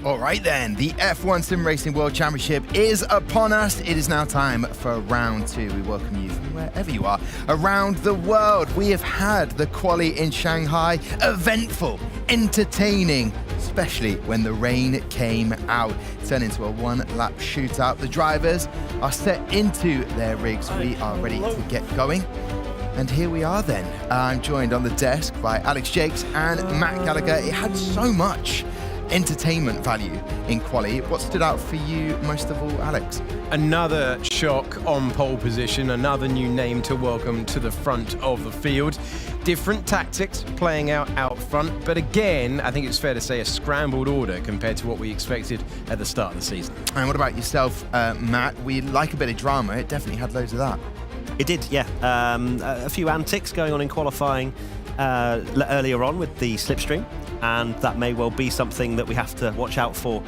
All right then, the F1 Sim Racing World Championship is upon us. It is now time for round two. We welcome you from wherever you are around the world. We have had the quali in Shanghai, eventful, entertaining, especially when the rain came out. It turned into a one-lap shootout. The drivers are set into their rigs. We are ready to get going. And here we are then. I'm joined on the desk by Alex Jakes and Matt Gallagher. It had so much entertainment value in quali. What stood out for you most of all, Alex? Another shock on pole position, another new name to welcome to the front of the field. Different tactics playing out front, but again, I think it's fair to say a scrambled order compared to what we expected at the start of the season. And what about yourself, Matt? We like a bit of drama. It definitely had loads of that. It did, yeah. A few antics going on in qualifying earlier on with the slipstream, and that may well be something that we have to watch out for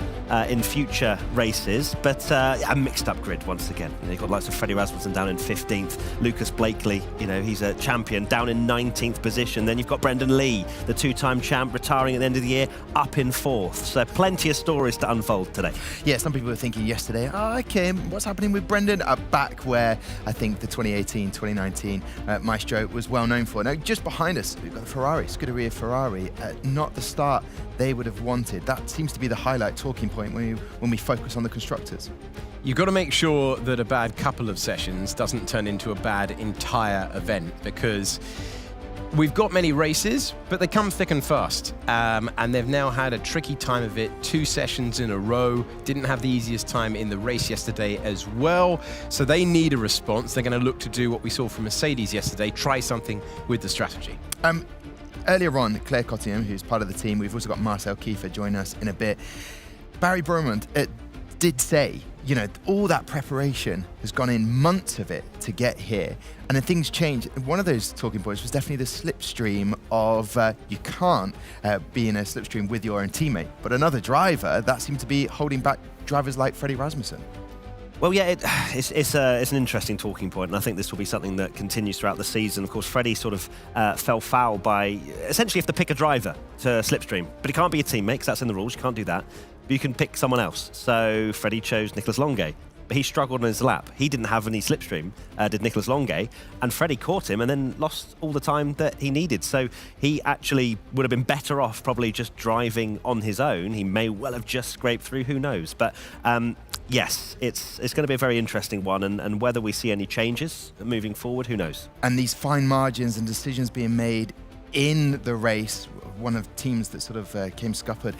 in future races. But a mixed-up grid once again. You know, you've got lots of Freddie Rasmussen down in 15th, Lucas Blakely, you know, he's a champion, down in 19th position. Then you've got Brendan Lee, the two-time champ, retiring at the end of the year, up in 4th. So plenty of stories to unfold today. Yeah, some people were thinking yesterday, okay, what's happening with Brendan? Back where I think the 2018-2019 Maestro was well known for. Now, just behind us, we've got the Ferrari, Scuderia Ferrari, not the start they would have wanted. That seems to be the highlight talking point when we focus on the constructors. You've got to make sure that a bad couple of sessions doesn't turn into a bad entire event, because we've got many races, but they come thick and fast. And they've now had a tricky time of it, 2 sessions in a row. Didn't have the easiest time in the race yesterday as well. So they need a response. They're going to look to do what we saw from Mercedes yesterday, try something with the strategy. Earlier on, Claire Cottingham, who's part of the team, we've also got Marcel Kiefer join us in a bit. Barry Brumand did say, you know, all that preparation has gone in, months of it to get here, and then things change. One of those talking points was definitely the slipstream of you can't be in a slipstream with your own teammate, but another driver, that seemed to be holding back drivers like Freddie Rasmussen. Well, yeah, it's an interesting talking point, and I think this will be something that continues throughout the season. Of course, Freddie sort of fell foul by essentially you have to pick a driver to slipstream, but it can't be a teammate because that's in the rules. You can't do that. But you can pick someone else. So Freddie chose Nicolas Longuet, but he struggled on his lap. He didn't have any slipstream, did Nicolas Longuet, and Freddie caught him and then lost all the time that he needed. So he actually would have been better off probably just driving on his own. He may well have just scraped through, who knows. But yes, it's going to be a very interesting one, and whether we see any changes moving forward, who knows. And these fine margins and decisions being made in the race, one of the teams that sort of came scuppered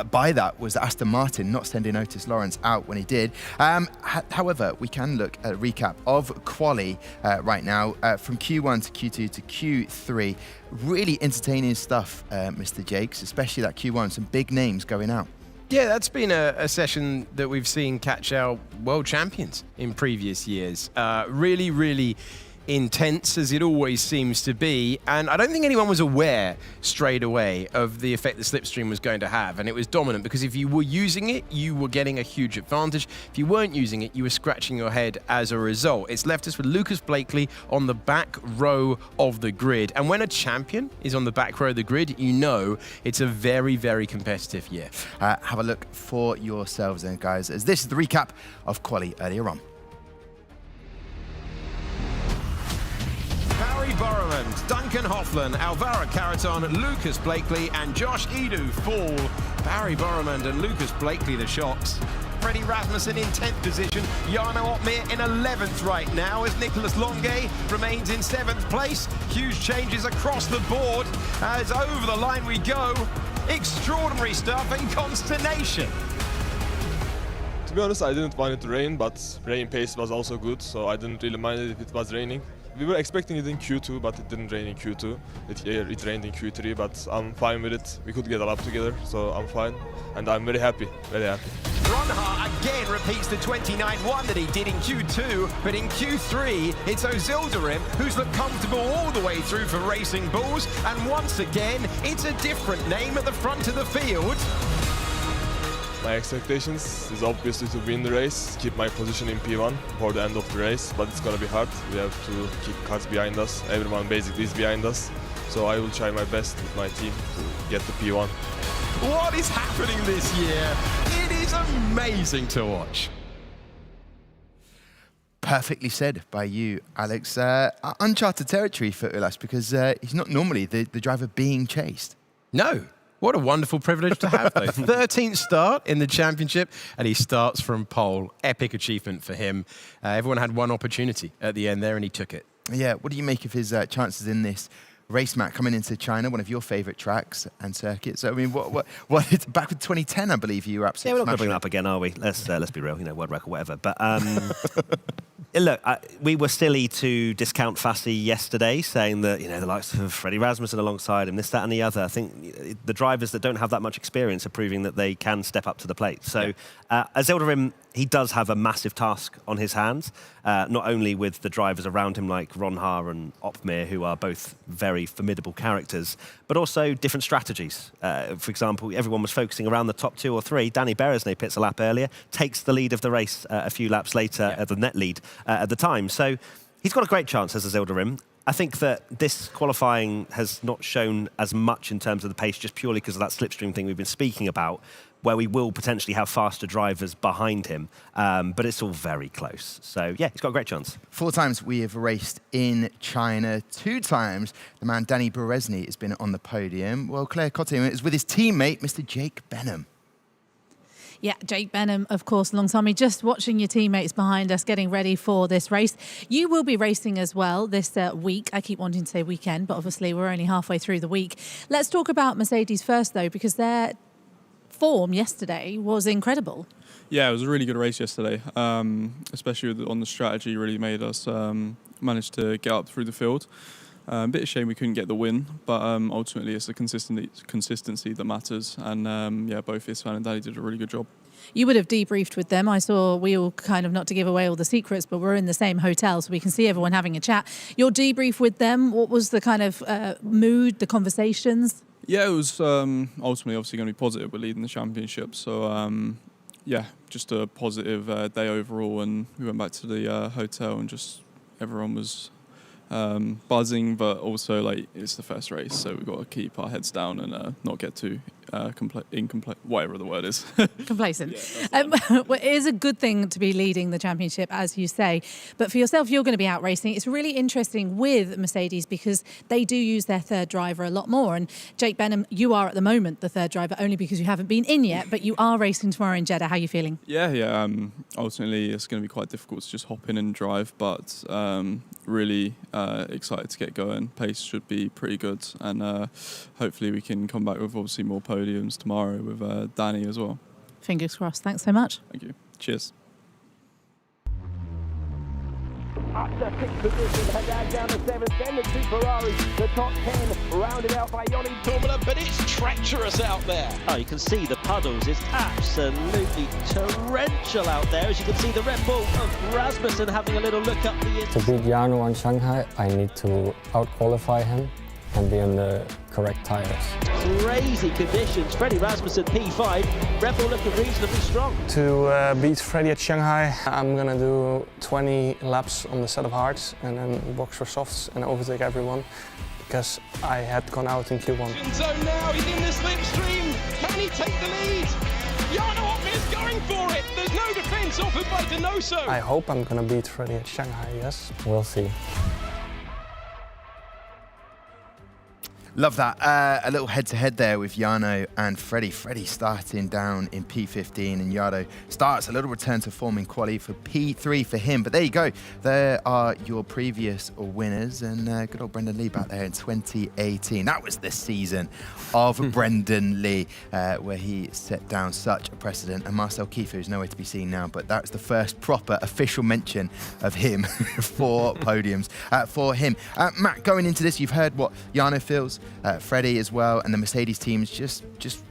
by that was Aston Martin, not sending Otis Lawrence out when he did. However, we can look at a recap of quali right now from Q1 to Q2 to Q3. Really entertaining stuff, Mr. Jakes, especially that Q1, some big names going out. Yeah, that's been a session that we've seen catch our world champions in previous years. Really, really intense, as it always seems to be, and I don't think anyone was aware straight away of the effect the slipstream was going to have, and it was dominant because if you were using it, you were getting a huge advantage. If you weren't using it, you were scratching your head as a result. It's left us with Lucas Blakely on the back row of the grid, and when a champion is on the back row of the grid, you know it's a very, very competitive year. Have a look for yourselves then, guys, as this is the recap of quali earlier on. Barry Borremand, Duncan Hoffman, Alvaro Caraton, Lucas Blakely and Josh Edu fall. Barry Borremand and Lucas Blakely the shocks. Freddie Rasmussen in 10th position, Jarno Opmeer in 11th right now as Nicolas Longuet remains in 7th place. Huge changes across the board as over the line we go. Extraordinary stuff and consternation. To be honest, I didn't want it to rain, but rain pace was also good, so I didn't really mind it if it was raining. We were expecting it in Q2, but it didn't rain in Q2. It rained in Q3, but I'm fine with it. We could get a lap together, so I'm fine. And I'm very happy, very happy. Ronha again repeats the 29.1 that he did in Q2, but in Q3, it's Ozildarim who's looked comfortable all the way through for Racing Bulls. And once again, it's a different name at the front of the field. My expectations is obviously to win the race, keep my position in P1 for the end of the race, but it's gonna be hard. We have to keep cars behind us. Everyone basically is behind us. So I will try my best with my team to get the P1. What is happening this year? It is amazing to watch. Perfectly said by you, Alex. Uncharted territory for Ulas because he's not normally the driver being chased. No. What a wonderful privilege to have, though. 13th start in the championship, and he starts from pole. Epic achievement for him. Everyone had one opportunity at the end there, and he took it. Yeah, what do you make of his chances in this race, Matt, coming into China, one of your favourite tracks and circuits? I mean, what it's back with 2010, I believe you were absolutely Yeah, we're not going to bring smashing that up again, are we? Let's be real, world record, whatever. But look, we were silly to discount Fassi yesterday, saying that, the likes of Freddie Rasmussen alongside him, this, that and the other. I think the drivers that don't have that much experience are proving that they can step up to the plate. So as Yildirim, he does have a massive task on his hands, not only with the drivers around him like Ronha and Opmir, who are both very formidable characters, but also different strategies. For example, everyone was focusing around the top 2 or 3. Danny Beresnay pits a lap earlier, takes the lead of the race a few laps later, the net lead at the time. So he's got a great chance as Yildirim. I think that this qualifying has not shown as much in terms of the pace, just purely because of that slipstream thing we've been speaking about, where we will potentially have faster drivers behind him. But it's all very close. So, yeah, he's got a great chance. 4 times we have raced in China. 2 times the man Danny Beresnay has been on the podium. Well, Claire Cottin is with his teammate, Mr. Jake Benham. Yeah, Jake Benham, of course, alongside me, just watching your teammates behind us getting ready for this race. You will be racing as well this week. I keep wanting to say weekend, but obviously we're only halfway through the week. Let's talk about Mercedes first, though, because their form yesterday was incredible. Yeah, it was a really good race yesterday, especially on the strategy. Really made us manage to get up through the field. A bit of shame we couldn't get the win, but ultimately it's the consistency that matters. And both Isfan and Danny did a really good job. You would have debriefed with them. I saw we all kind of, not to give away all the secrets, but we're in the same hotel, so we can see everyone having a chat. Your debrief with them, what was the kind of mood, the conversations? Yeah, it was ultimately obviously going to be positive. We're leading the championship, so just a positive day overall. And we went back to the hotel, and just everyone was buzzing, but also it's the first race, so we've got to keep our heads down and not get too whatever the word is. Complacent. Well, it is a good thing to be leading the championship, as you say, but for yourself, you're going to be out racing. It's really interesting with Mercedes because they do use their third driver a lot more. And Jake Benham, you are at the moment the third driver only because you haven't been in yet, but you are racing tomorrow in Jeddah. How are you feeling? Yeah. Ultimately, it's going to be quite difficult to just hop in and drive, but really excited to get going. Pace should be pretty good, and hopefully we can come back with obviously more podiums tomorrow with Danny as well. Fingers crossed. Thanks so much. Thank you. Cheers. Up to 6th position, Haddad down to 7th, then the 2 Ferraris, the top 10 rounded out by Yoni Formula, but it's treacherous out there. Oh, you can see the puddles. It's absolutely torrential out there. As you can see, the Red Bull of Rasmussen having a little look up the To beat Jarno on Shanghai, I need to out-qualify him and be on the correct tires. Crazy conditions. Freddie Rasmussen, P5. Red Bull looking reasonably strong. To beat Freddie at Shanghai, I'm going to do 20 laps on the set of hards and then box for softs and overtake everyone because I had gone out in Q1. So now he's in the slipstream. Can he take the lead? Jarno Opmir's going for it. There's no defence offered by Donoso. I hope I'm going to beat Freddie at Shanghai, yes. We'll see. Love that. A little head-to-head there with Jarno and Freddie. Freddie starting down in P15 and Jarno starts a little return to form in quali for P3 for him. But there you go. There are your previous winners. And good old Brendan Lee back there in 2018. That was the season of Brendan Lee where he set down such a precedent. And Marcel Kiefer is nowhere to be seen now. But that's the first proper official mention of him for podiums for him. Matt, going into this, you've heard what Jarno feels. Freddie as well, and the Mercedes team's just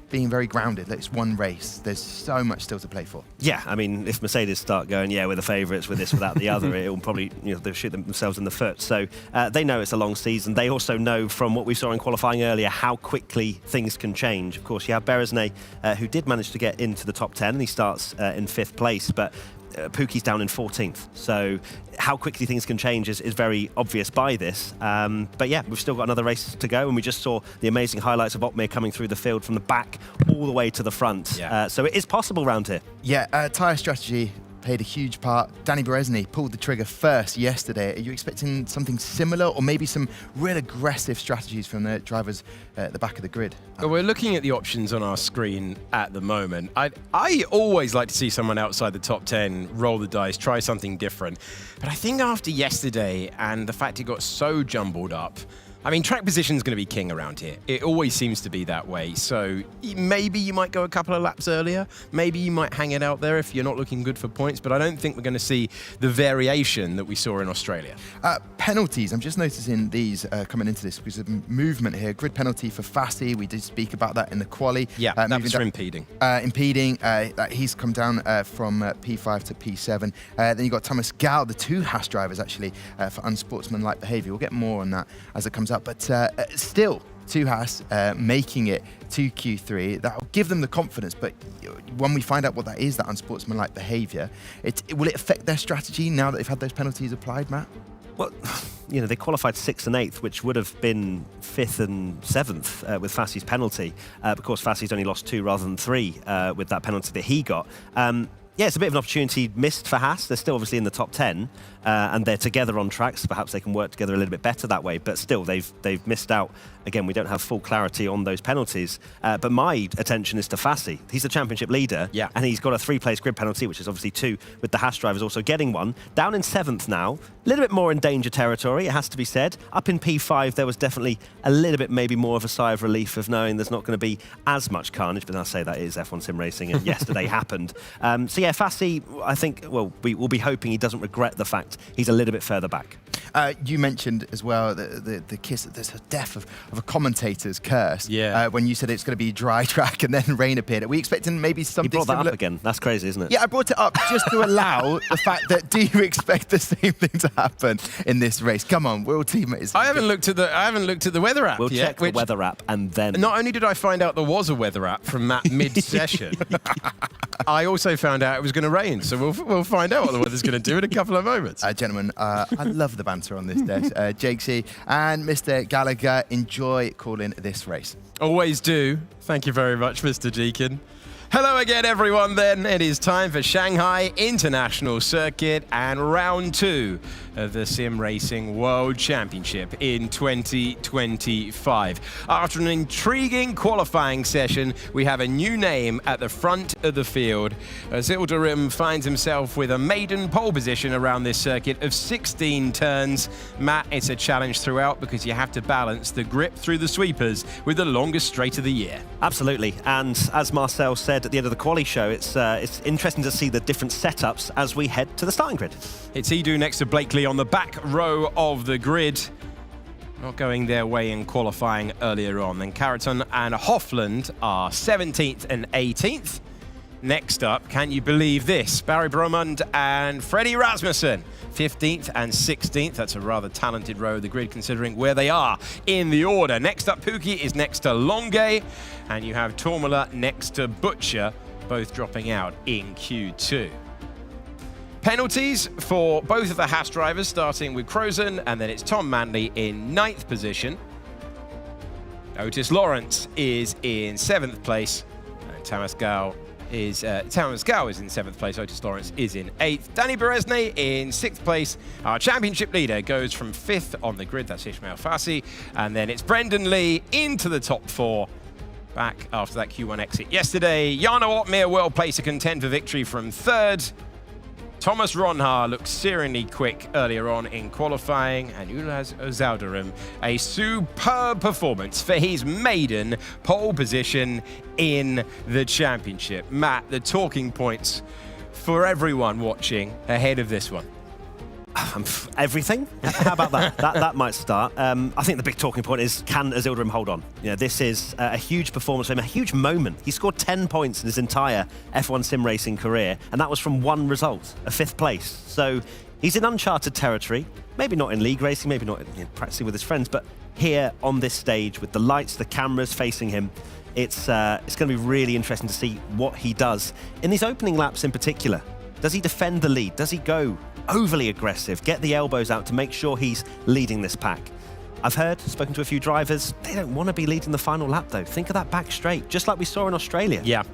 being very grounded. It's one race. There's so much still to play for. Yeah, I mean, if Mercedes start going, we're the favourites with this, without the other, it will probably, they'll shoot themselves in the foot. So they know it's a long season. They also know from what we saw in qualifying earlier how quickly things can change. Of course, you have Beresnay, who did manage to get into the top 10, and he starts in 5th place, but Pookie's down in 14th. So how quickly things can change is very obvious by this. But yeah, we've still got another race to go, and we just saw the amazing highlights of Otmir coming through the field from the back all the way to the front. Yeah. So it is possible round here. Yeah, tyre strategy played a huge part. Danny Berezny pulled the trigger first yesterday. Are you expecting something similar, or maybe some real aggressive strategies from the drivers at the back of the grid? Well, we're looking at the options on our screen at the moment. I always like to see someone outside the top 10 roll the dice, try something different. But I think after yesterday and the fact it got so jumbled up, I mean, track position is going to be king around here. It always seems to be that way. So maybe you might go a couple of laps earlier. Maybe you might hang it out there if you're not looking good for points. But I don't think we're going to see the variation that we saw in Australia. Penalties. I'm just noticing these coming into this because of movement here. Grid penalty for Fassi. We did speak about that in the quali. Yeah, that was for impeding. He's come down from P5 to P7. Then you've got Thomas Gal, the two Haas drivers, actually, for unsportsmanlike behaviour. We'll get more on that as it comes up. But still, two Haas making it to Q3. That'll give them the confidence. But when we find out what that is, that unsportsmanlike behaviour, will it affect their strategy now that they've had those penalties applied, Matt? Well, you know, they qualified 6th and 8th, which would have been 5th and 7th with Fassi's penalty. Of course, Fassi's only lost 2 rather than 3 with that penalty that he got. Yeah, it's a bit of an opportunity missed for Haas. They're still obviously in the top 10, and they're together on tracks. Perhaps they can work together a little bit better that way, but still, they've missed out. Again, we don't have full clarity on those penalties, but my attention is to Fassi. He's the championship leader, and he's got a 3-place grid penalty, which is obviously 2, with the Haas drivers also getting one. Down in 7th now, a little bit more in danger territory, it has to be said. Up in P5, there was definitely a little bit maybe more of a sigh of relief of knowing there's not going to be as much carnage, but I say that is F1 sim racing, and yesterday happened. So yeah, Fassi, I think, well, we'll be hoping he doesn't regret the fact he's a little bit further back. You mentioned as well the kiss. There's a death of a commentator's curse. Yeah. When you said it's going to be dry track and then rain appeared. Are we expecting maybe something You brought similar? that up again. That's crazy, isn't it? Yeah, I brought it up just to allow the fact that do you expect the same thing to happen in this race? Come on, we're all teammates. I haven't looked at the weather app We'll yet. check the weather app and then... Not only did I find out there was a weather app from Matt mid-session, I also found out it was going to rain. So we'll find out what the weather's going to do in a couple of moments. Gentlemen, I love the banter on this desk. Jakesy and Mr. Gallagher, enjoy calling this race. Always do. Thank you very much, Mr. Deacon. Hello again, everyone, then. It is time for Shanghai International Circuit and round 2 of the Sim Racing World Championship in 2025. After an intriguing qualifying session, we have a new name at the front of the field. Zilderim finds himself with a maiden pole position around this circuit of 16 turns. Matt, it's a challenge throughout because you have to balance the grip through the sweepers with the longest straight of the year. Absolutely, and as Marcel said at the end of the quali show, it's interesting to see the different setups as we head to the starting grid. It's Edu next to Blakely on the back row of the grid. Not going their way in qualifying earlier on. Then Carreton and Hofland are 17th and 18th. Next up, can you believe this? Barry Bromund and Freddie Rasmussen, 15th and 16th. That's a rather talented row of the grid considering where they are in the order. Next up, Pookie is next to Longue, and you have Tormula next to Butcher, both dropping out in Q2. Penalties for both of the Haas drivers, starting with Crozen, and then it's Tom Manley in 9th position. Otis Lawrence is in 7th place, and Thomas Gao is in 7th place. Otis Lawrence is in 8th. Danny Berezny in 6th place. Our championship leader goes from 5th on the grid. That's Ismail Fassi. And then it's Brendan Lee into the top 4. Back after that Q1 exit yesterday. Jarno Otmir well placed to contend for victory from 3rd. Thomas Ronhaar looked searingly quick earlier on in qualifying, and Ulaz Ozaldarim, a superb performance for his maiden pole position in the championship. Matt, the talking points for everyone watching ahead of this one. Everything? How about that? that might start. I think the big talking point is, can Azildarim hold on? You know, this is a huge performance for him, a huge moment. He scored 10 points in his entire F1 sim racing career, and that was from one result, a 5th place. So he's in uncharted territory, maybe not in league racing, maybe not practicing with his friends, but here on this stage with the lights, the cameras facing him, it's going to be really interesting to see what he does in these opening laps in particular. Does he defend the lead? Does he go overly aggressive, get the elbows out to make sure he's leading this pack? I've spoken to a few drivers, they don't want to be leading the final lap though. Think of that back straight, just like we saw in Australia. Yeah.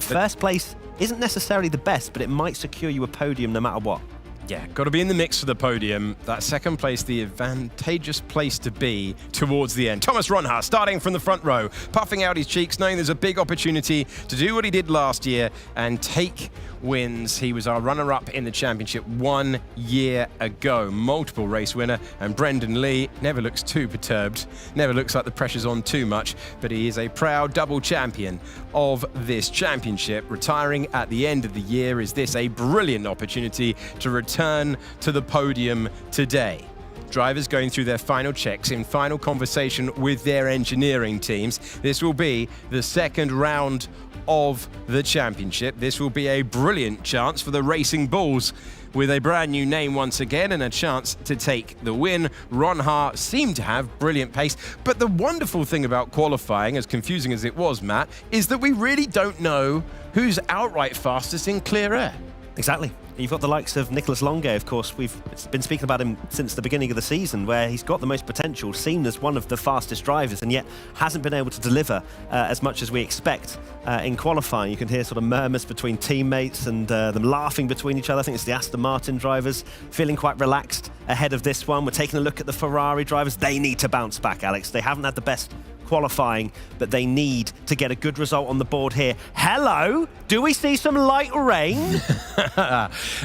First place isn't necessarily the best, but it might secure you a podium no matter what. Yeah, got to be in the mix for the podium. That second place, the advantageous place to be towards the end. Thomas Ronhaar starting from the front row, puffing out his cheeks, knowing there's a big opportunity to do what he did last year and take wins. He was our runner-up in the championship 1 year ago. Multiple race winner. And Brendan Lee never looks too perturbed, never looks like the pressure's on too much, but he is a proud double champion of this championship. Retiring at the end of the year, is this a brilliant opportunity to return to the podium today? Drivers going through their final checks in final conversation with their engineering teams. This will be the second round of the championship. This will be a brilliant chance for the Racing Bulls with a brand new name once again and a chance to take the win. Ronhaar seemed to have brilliant pace, but the wonderful thing about qualifying, as confusing as it was, Matt, is that we really don't know who's outright fastest in clear air. Exactly. You've got the likes of Nicolas Longuet, of course. We've been speaking about him since the beginning of the season, where he's got the most potential, seen as one of the fastest drivers, and yet hasn't been able to deliver as much as we expect in qualifying. You can hear sort of murmurs between teammates and them laughing between each other. I think it's the Aston Martin drivers feeling quite relaxed ahead of this one. We're taking a look at the Ferrari drivers. They need to bounce back, Alex. They haven't had the best qualifying, but they need to get a good result on the board here. Hello, do we see some light rain?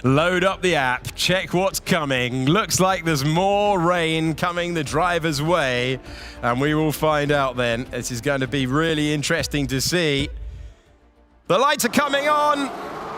Load up the app, check what's coming. Looks like there's more rain coming the driver's way, and we will find out then. This is going to be really interesting to see. The lights are coming on.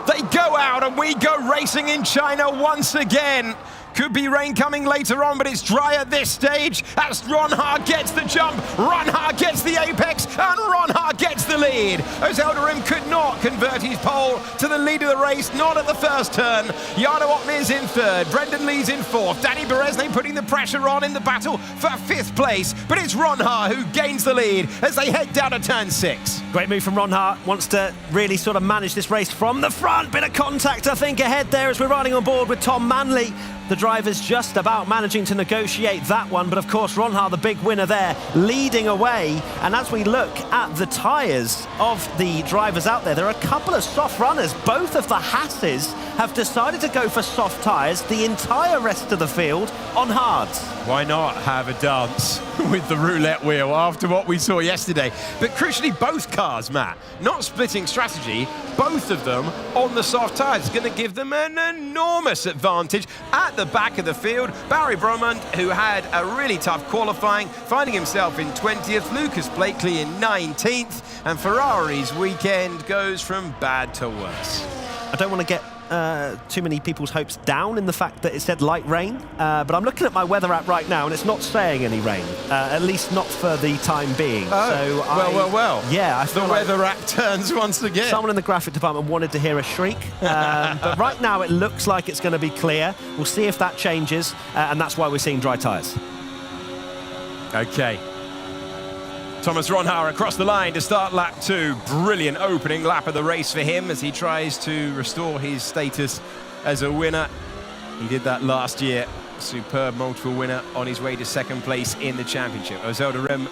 They go out and we go racing in China once again. Could be rain coming later on, but it's dry at this stage as Ronhaar gets the jump, Ronhaar gets the apex, and Ronhaar gets the lead. Ozelderim could not convert his pole to the lead of the race, not at the first turn. Jarno Opmeer's in third, Brendan Lee's in fourth, Danny Berezne putting the pressure on in the battle for fifth place, but it's Ronhaar who gains the lead as they head down to turn 6. Great move from Ronhaar, wants to really sort of manage this race from the front. Bit of contact, I think, ahead there as we're riding on board with Tom Manley. The driver's just about managing to negotiate that one, but of course Ronhaar, the big winner there, leading away. And as we look at the tyres of the drivers out there, there are a couple of soft runners. Both of the Hasses have decided to go for soft tyres, the entire rest of the field on hards. Why not have a dance with the roulette wheel after what we saw yesterday? But crucially, both cars, Matt, not splitting strategy, both of them on the soft tyres, going to give them an enormous advantage at the back of the field. Barry Bromond, who had a really tough qualifying, finding himself in 20th, Lucas Blakely in 19th, and Ferrari's weekend goes from bad to worse. I don't want to get too many people's hopes down in the fact that it said light rain, but I'm looking at my weather app right now and it's not saying any rain, at least not for the time being. Oh, so well. Yeah, I the feel weather app turns once again. Someone in the graphic department wanted to hear a shriek, but right now it looks like it's going to be clear. We'll see if that changes, and that's why we're seeing dry tyres. Okay. Thomas Ronhaar across the line to start lap 2. Brilliant opening lap of the race for him as he tries to restore his status as a winner. He did that last year. Superb multiple winner on his way to second place in the championship. Ozelderim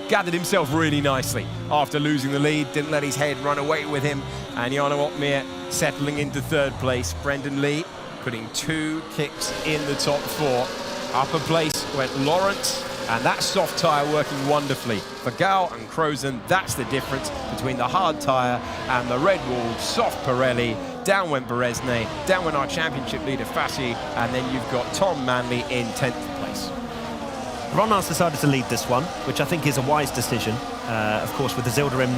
gathered himself really nicely after losing the lead, didn't let his head run away with him. And Jarno Opmeer settling into third place. Brendan Lee putting 2 kicks in the top 4. Upper place went Lawrence, and that soft tyre working wonderfully. For Gal and Crozen, that's the difference between the hard tyre and the red-walled soft Pirelli. Down went Berezne, down went our championship leader Fassi, and then you've got Tom Manley in 10th place. Ronhaar's decided to lead this one, which I think is a wise decision. Of course, with the Zilderim,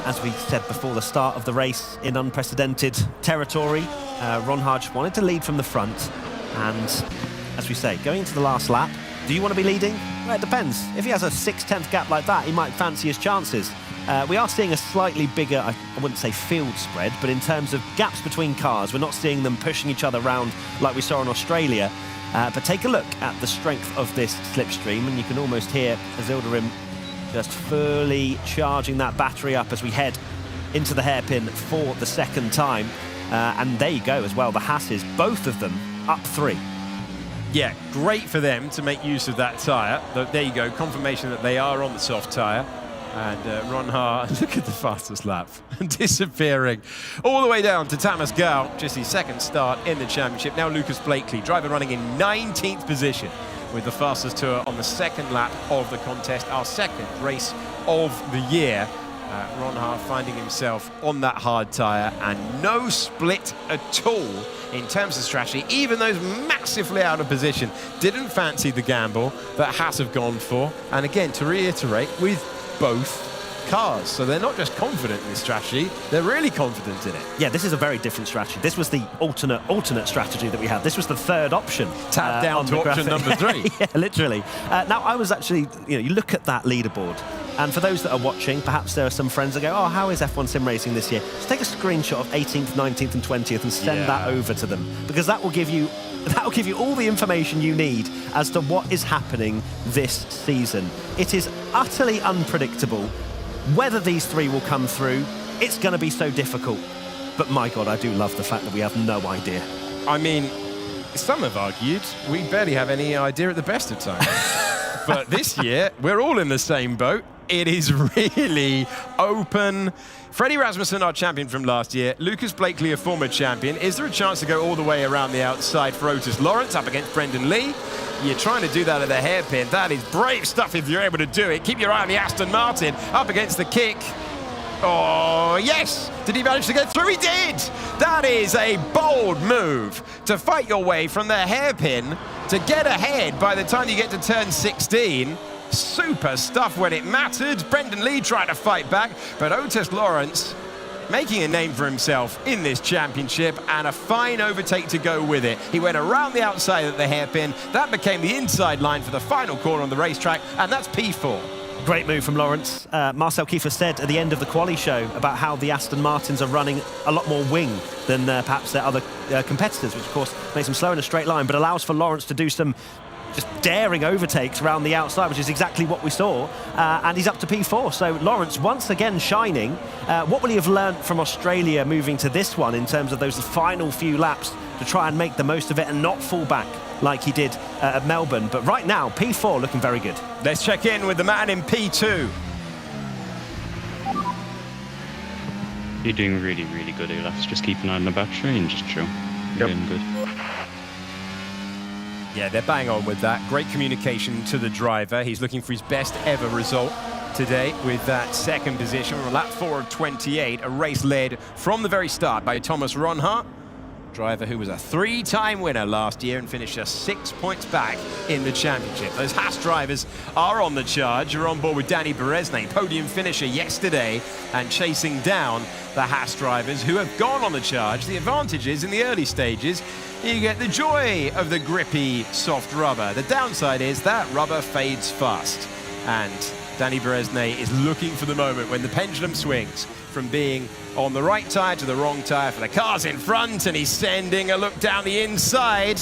as we said before the start of the race, in unprecedented territory. Ronhaar just wanted to lead from the front, and as we say, going into the last lap, do you want to be leading? Well, it depends. If he has a 6/10 gap like that, he might fancy his chances. We are seeing a slightly bigger, I wouldn't say field spread, but in terms of gaps between cars, we're not seeing them pushing each other around like we saw in Australia. But take a look at the strength of this slipstream, and you can almost hear Zilderim just fully charging that battery up as we head into the hairpin for the second time. And there you go as well, the Hasses, both of them up 3. Yeah, great for them to make use of that tyre. There you go, confirmation that they are on the soft tyre. And Ron Ha, look at the fastest lap, disappearing all the way down to Thomas Gao, just his second start in the championship. Now Lucas Blakely, driver running in 19th position with the fastest tour on the second lap of the contest, our second race of the year. Ron Ha finding himself on that hard tyre and no split at all in terms of strategy. Even those massively out of position didn't fancy the gamble that Haas have gone for. And again, to reiterate, with both cars. So they're not just confident in this strategy, they're really confident in it. Yeah, this is a very different strategy. This was the alternate strategy that we had. This was the third option. Tap down to option number 3. Yeah, literally. Now, I was actually, you look at that leaderboard, and for those that are watching, perhaps there are some friends that go, oh, how is F1 Sim Racing this year? Just take a screenshot of 18th, 19th and 20th and send that over to them, because that will give you all the information you need as to what is happening this season. It is utterly unpredictable whether these 3 will come through. It's going to be so difficult. But my God, I do love the fact that we have no idea. I mean, some have argued we barely have any idea at the best of times. But this year, we're all in the same boat. It is really open. Freddie Rasmussen, our champion from last year. Lucas Blakely, a former champion. Is there a chance to go all the way around the outside for Otis Lawrence up against Brendan Lee? You're trying to do that at the hairpin. That is brave stuff if you're able to do it. Keep your eye on the Aston Martin up against the kick. Oh, yes! Did he manage to get through? He did! That is a bold move to fight your way from the hairpin to get ahead by the time you get to turn 16. Super stuff when it mattered. Brendan Lee tried to fight back, but Otis Lawrence making a name for himself in this championship, and a fine overtake to go with it. He went around the outside at the hairpin. That became the inside line for the final corner on the racetrack, and that's P4. Great move from Lawrence. Marcel Kiefer said at the end of the quali show about how the Aston Martins are running a lot more wing than perhaps their other competitors, which of course makes them slow in a straight line, but allows for Lawrence to do some just daring overtakes around the outside, which is exactly what we saw, and he's up to P4. So Lawrence once again shining. What will he have learnt from Australia moving to this one in terms of those final few laps to try and make the most of it and not fall back like he did at Melbourne? But right now, P4 looking very good. Let's check in with the man in P2. You're doing really, really good, Elas. Just keep an eye on the battery and just chill. You're doing good. Yeah, they're bang on with that. Great communication to the driver. He's looking for his best ever result today with that second position. We're on lap 4 of 28, a race led from the very start by Thomas Ron Ha, driver who was a 3-time winner last year and finished just 6 points back in the championship. Those Haas drivers are on the charge. You're on board with Danny Beresnay, podium finisher yesterday, and chasing down the Haas drivers who have gone on the charge. The advantage is in the early stages, you get the joy of the grippy, soft rubber. The downside is that rubber fades fast. And Danny Beresnay is looking for the moment when the pendulum swings from being on the right tyre to the wrong tyre for the cars in front, and he's sending a look down the inside,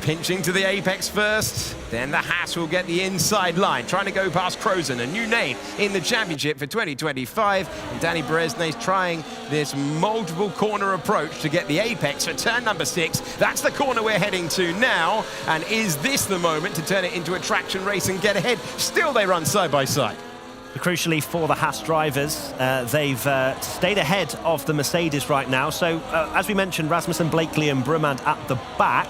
pinching to the apex first, then the Haas will get the inside line, trying to go past Crozen, a new name in the championship for 2025, and Danny Beresnay's trying this multiple corner approach to get the apex for turn number 6. That's the corner we're heading to now, and is this the moment to turn it into a traction race and get ahead? Still they run side by side. Crucially for the Haas drivers, they've stayed ahead of the Mercedes right now. So, as we mentioned, Rasmussen, Blakely and Brumand at the back.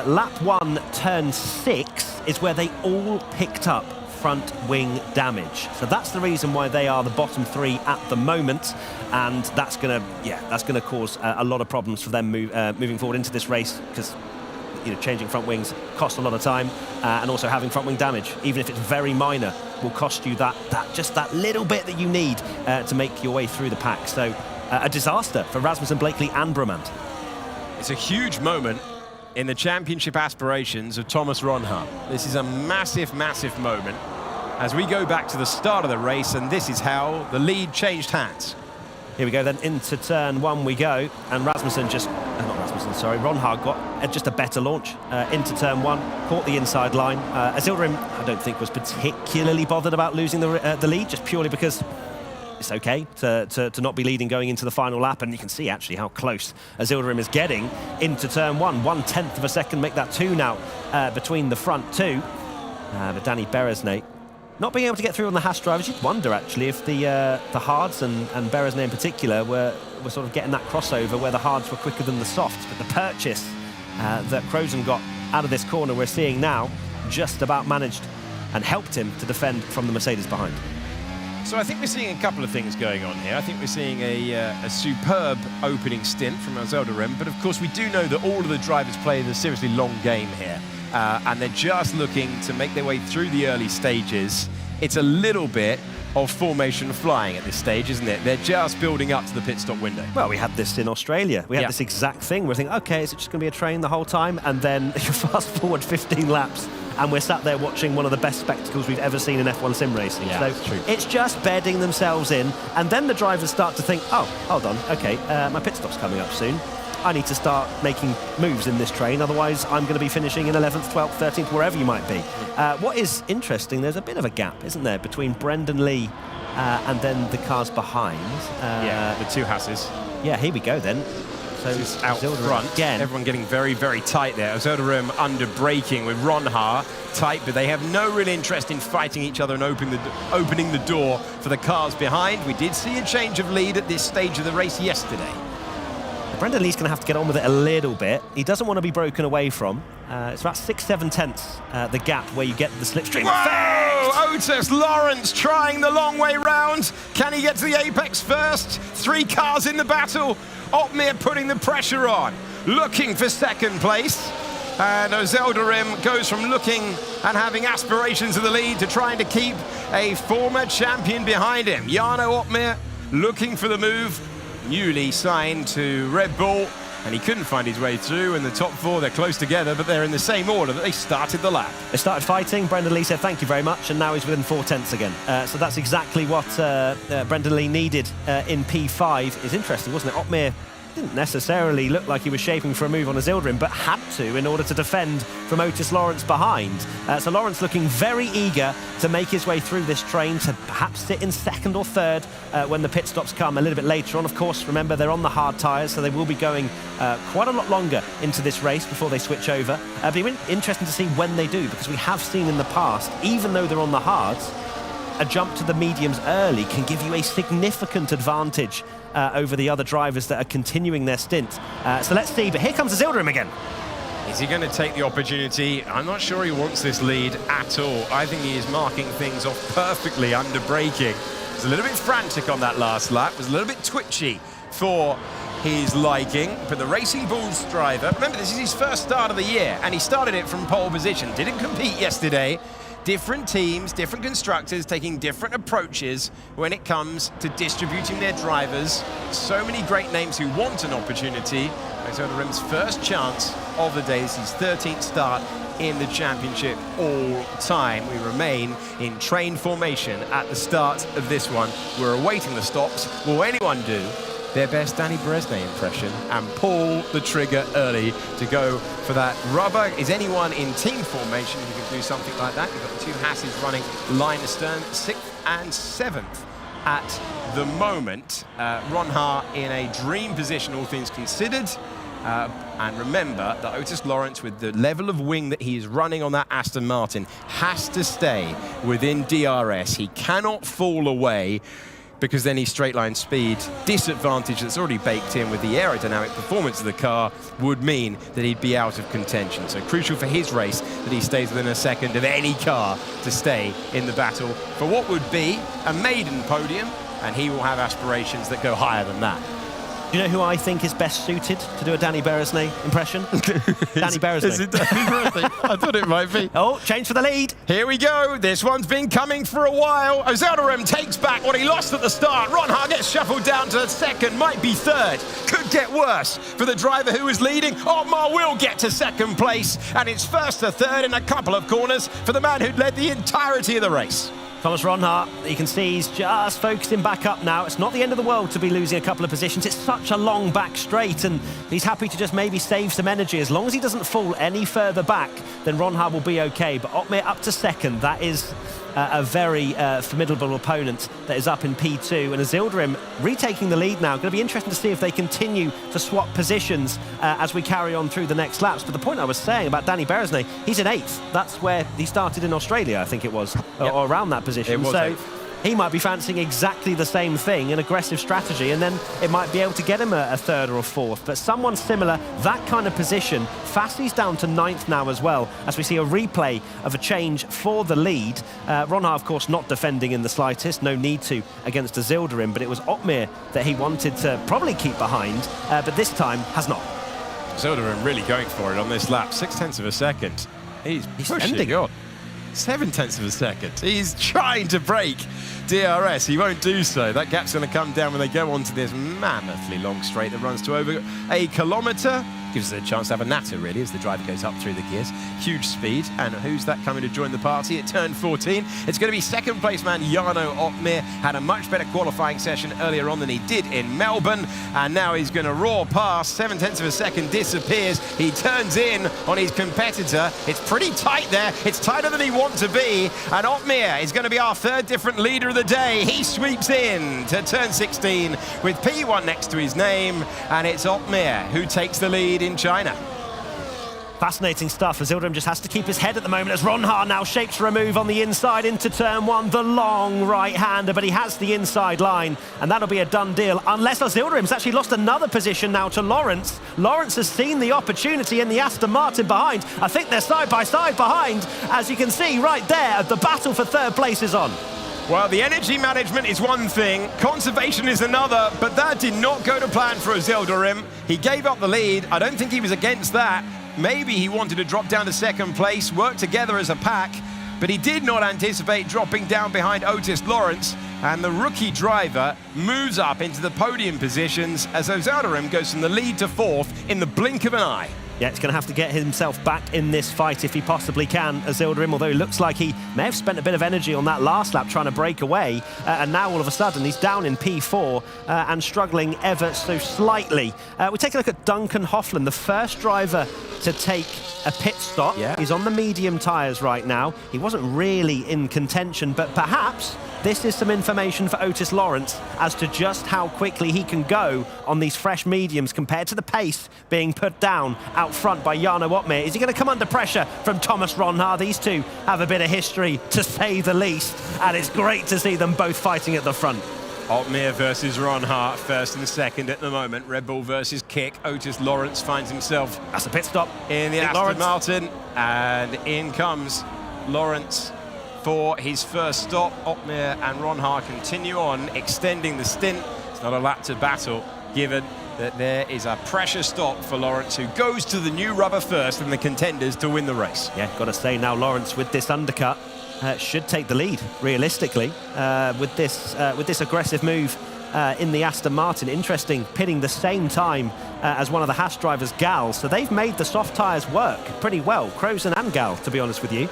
Lap 1, turn 6 is where they all picked up front wing damage. So that's the reason why they are the bottom 3 at the moment. And that's going to cause a lot of problems for them moving forward into this race, because changing front wings costs a lot of time, and also having front wing damage, even if it's very minor, will cost you just that little bit that you need to make your way through the pack. So a disaster for Rasmussen, Blakely and Brumand. It's a huge moment in the championship aspirations of Thomas Ron Ha. This is a massive, massive moment as we go back to the start of the race, and this is how the lead changed hands. Here we go then, into turn 1 we go, and Rasmussen Ron Ha got just a better launch into turn 1, caught the inside line. Azildarim, I don't think, was particularly bothered about losing the lead, just purely because it's okay to not be leading going into the final lap, and you can see actually how close Zilderrim is getting into turn 1. 1/10 of a second, make that 2 now between the front two. But Danny Beresnay not being able to get through on the Haas drivers. You'd wonder actually if the hards and Beresnay in particular were sort of getting that crossover where the hards were quicker than the softs. But the purchase that Crozen got out of this corner we're seeing now just about managed and helped him to defend from the Mercedes behind. So I think we're seeing a couple of things going on here. I think we're seeing a superb opening stint from Zilderrim, but of course we do know that all of the drivers play the seriously long game here, and they're just looking to make their way through the early stages. It's a little bit of formation flying at this stage, isn't it? They're just building up to the pit stop window. Well, we had this in Australia. We had this exact thing. We're thinking, okay, is it just going to be a train the whole time? And then you fast forward 15 laps and we're sat there watching one of the best spectacles we've ever seen in F1 sim racing. Yeah, so that's true. It's just bedding themselves in, and then the drivers start to think, oh, hold on, okay, my pit stop's coming up soon. I need to start making moves in this train, otherwise I'm going to be finishing in 11th, 12th, 13th, wherever you might be. What is interesting, there's a bit of a gap, isn't there, between Brendan Lee and then the cars behind. The two Hasses. Yeah, here we go then. So out Zilderrim front, again. everyone getting very, very tight there. Zilderrim under braking with Ron Ha tight, but they have no real interest in fighting each other and opening the door for the cars behind. We did see a change of lead at this stage of the race yesterday. Brendan Lee's going to have to get on with it a little bit. He doesn't want to be broken away from. It's about 6-7 tenths the gap where you get the slipstream Whoa! Otis Lawrence trying the long way round. Can he get to the apex first? 3 cars in the battle. Otmir putting the pressure on, looking for second place. And Zilderrim goes from looking and having aspirations of the lead to trying to keep a former champion behind him. Jarno Otmir looking for the move, newly signed to Red Bull, and he couldn't find his way through. And the top 4, they're close together, but they're in the same order that they started the lap. They started fighting. Brendan Lee said thank you very much, and now he's within 4 tenths again. So that's exactly what Brendan Lee needed in P5. It's interesting, wasn't it? Otmir didn't necessarily look like he was shaping for a move on a Zilderrim, but had to in order to defend from Otis Lawrence behind. So Lawrence looking very eager to make his way through this train, to perhaps sit in 2nd or 3rd when the pit stops come a little bit later on. Of course, remember, they're on the hard tyres, so they will be going quite a lot longer into this race before they switch over. But it'll be interesting to see when they do, because we have seen in the past, even though they're on the hards, a jump to the mediums early can give you a significant advantage over the other drivers that are continuing their stint. So let's see, but here comes Zilderrim again. Is he going to take the opportunity? I'm not sure he wants this lead at all. I think he is marking things off perfectly under braking. He was a little bit frantic on that last lap, was a little bit twitchy for his liking, but the Racing Bulls driver, remember this is his first start of the year, and he started it from pole position, didn't compete yesterday. Different teams, different constructors taking different approaches when it comes to distributing their drivers. So many great names who want an opportunity. Zilderrim's first chance of the day. This is his 13th start in the championship all time. We remain in train formation at the start of this one. We're awaiting the stops. Will anyone do their best Danny Beresnay impression and pull the trigger early to go for that rubber? Is anyone in team formation who can do something like that? You've got the 2 Hasses running line astern, 6th and 7th at the moment. Ron Ha in a dream position, all things considered. And remember that Otis Lawrence, with the level of wing that he is running on that Aston Martin, has to stay within DRS. He cannot fall away, because then his straight line speed disadvantage that's already baked in with the aerodynamic performance of the car would mean that he'd be out of contention. So crucial for his race that he stays within a second of any car to stay in the battle for what would be a maiden podium, and he will have aspirations that go higher than that. Do you know who I think is best suited to do a Danny Beresnay impression? Danny Beresnay. Is it Danny Beresnay? I thought it might be. Oh, change for the lead. Here we go. This one's been coming for a while. Zilderrim takes back what he lost at the start. Ron Ha gets shuffled down to 2nd, might be 3rd. Could get worse for the driver who was leading. Otmar will get to 2nd place, and it's 1st to 3rd in a couple of corners for the man who'd led the entirety of the race. Thomas Ronhaar, you can see he's just focusing back up now. It's not the end of the world to be losing a couple of positions. It's such a long back straight, and he's happy to just maybe save some energy. As long as he doesn't fall any further back, then Ronhaar will be okay. But Otmir up to second, that is a very formidable opponent that is up in P2. And Azildarim retaking the lead now. Going to be interesting to see if they continue to swap positions as we carry on through the next laps. But the point I was saying about Danny Beresnay, he's in 8th. That's where he started in Australia, I think it was, or around that position. It was so 8th. He might be fancying exactly the same thing, an aggressive strategy, and then it might be able to get him a 3rd or a 4th. But someone similar, that kind of position. Fassi's down to 9th now as well, as we see a replay of a change for the lead. Ronhaar, of course, not defending in the slightest, no need to against Azildarim, but it was Otmir that he wanted to probably keep behind, but this time has not. Azildarim really going for it on this lap, 0.6 of a second. He's pushing ending. on. 0.7 of a second. He's trying to break DRS. He won't do so. That gap's going to come down when they go onto this mammothly long straight that runs to over a kilometre. Gives us a chance to have a natter, really, as the driver goes up through the gears. Huge speed. And who's that coming to join the party at turn 14? It's going to be second place man Jarno Otmir. Had a much better qualifying session earlier on than he did in Melbourne. And now he's going to roar past. 0.7 of a second disappears. He turns in on his competitor. It's pretty tight there. It's tighter than he wants to be. And Otmir is going to be our 3rd different leader of the day. He sweeps in to turn 16 with P1 next to his name. And it's Otmir who takes the lead in China. Fascinating stuff. Azildarim just has to keep his head at the moment as Ronhaar now shapes for a move on the inside into turn 1, the long right-hander, but he has the inside line, and that'll be a done deal, unless Azildarim's actually lost another position now to Lawrence. Lawrence has seen the opportunity in the Aston Martin behind. I think they're side by side behind, as you can see right there. The battle for 3rd place is on. Well, the energy management is one thing, conservation is another, but that did not go to plan for Azildarim. He gave up the lead. I don't think he was against that. Maybe he wanted to drop down to 2nd place, work together as a pack, but he did not anticipate dropping down behind Otis Lawrence, and the rookie driver moves up into the podium positions as Azildarim goes from the lead to 4th in the blink of an eye. Yeah, he's going to have to get himself back in this fight if he possibly can, Azildarim, although it looks like he may have spent a bit of energy on that last lap trying to break away, and now all of a sudden he's down in P4 and struggling ever so slightly. We take a look at Duncan Hoffland, the first driver to take a pit stop. Yeah. He's on the medium tyres right now. He wasn't really in contention, but perhaps this is some information for Otis Lawrence as to just how quickly he can go on these fresh mediums compared to the pace being put down out front by Jarno Otmir. Is he going to come under pressure from Thomas Ronhaar? These two have a bit of history, to say the least, and it's great to see them both fighting at the front. Otmir versus Ronhaar, 1st and 2nd at the moment. Red Bull versus Kick. Otis Lawrence finds himself That's a pit stop in the Aston Martin, and in comes Lawrence for his first stop. Otmir and Ronhaar continue on, extending the stint. It's not a lap to battle, given that there is a pressure stop for Lawrence, who goes to the new rubber first and the contenders to win the race. Yeah, got to say now, Lawrence with this undercut should take the lead realistically with this aggressive move in the Aston Martin. Interesting, pitting the same time as one of the Haas drivers, Gal. So they've made the soft tyres work pretty well, Crozen and Gal, to be honest with you,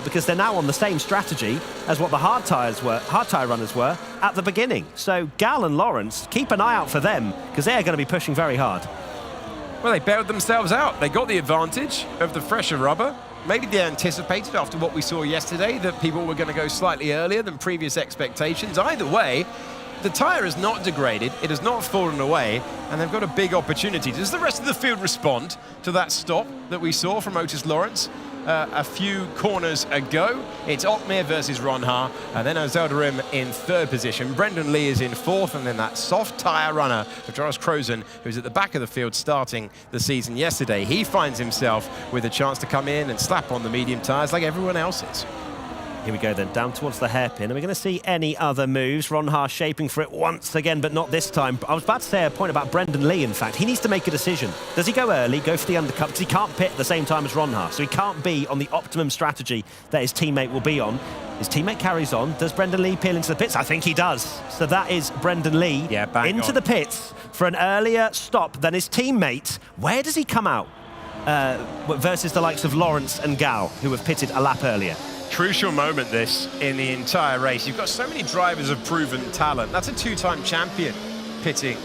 because they're now on the same strategy as what the hard tyre runners were at the beginning. So Gal and Lawrence, keep an eye out for them, because they're going to be pushing very hard. Well, they bailed themselves out. They got the advantage of the fresher rubber. Maybe they anticipated, after what we saw yesterday, that people were going to go slightly earlier than previous expectations. Either way, the tyre is not degraded, it has not fallen away, and they've got a big opportunity. Does the rest of the field respond to that stop that we saw from Otis Lawrence a few corners ago? It's Otmir versus Ronhaar, and then Azildarim in 3rd position. Brendan Lee is in 4th, and then that soft tyre runner of Joris Crozen, who's at the back of the field starting the season yesterday. He finds himself with a chance to come in and slap on the medium tyres like everyone else is. Here we go then, down towards the hairpin. Are we going to see any other moves? Ronhaar shaping for it once again, but not this time. I was about to say a point about Brendan Lee, in fact. He needs to make a decision. Does he go early, go for the undercut? Because he can't pit at the same time as Ronhaar, so he can't be on the optimum strategy that his teammate will be on. His teammate carries on. Does Brendan Lee peel into the pits? I think he does. So that is Brendan Lee into the pits for an earlier stop than his teammate. Where does he come out versus the likes of Lawrence and Gal, who have pitted a lap earlier? Crucial moment this in the entire race. You've got so many drivers of proven talent. That's a two-time champion pitting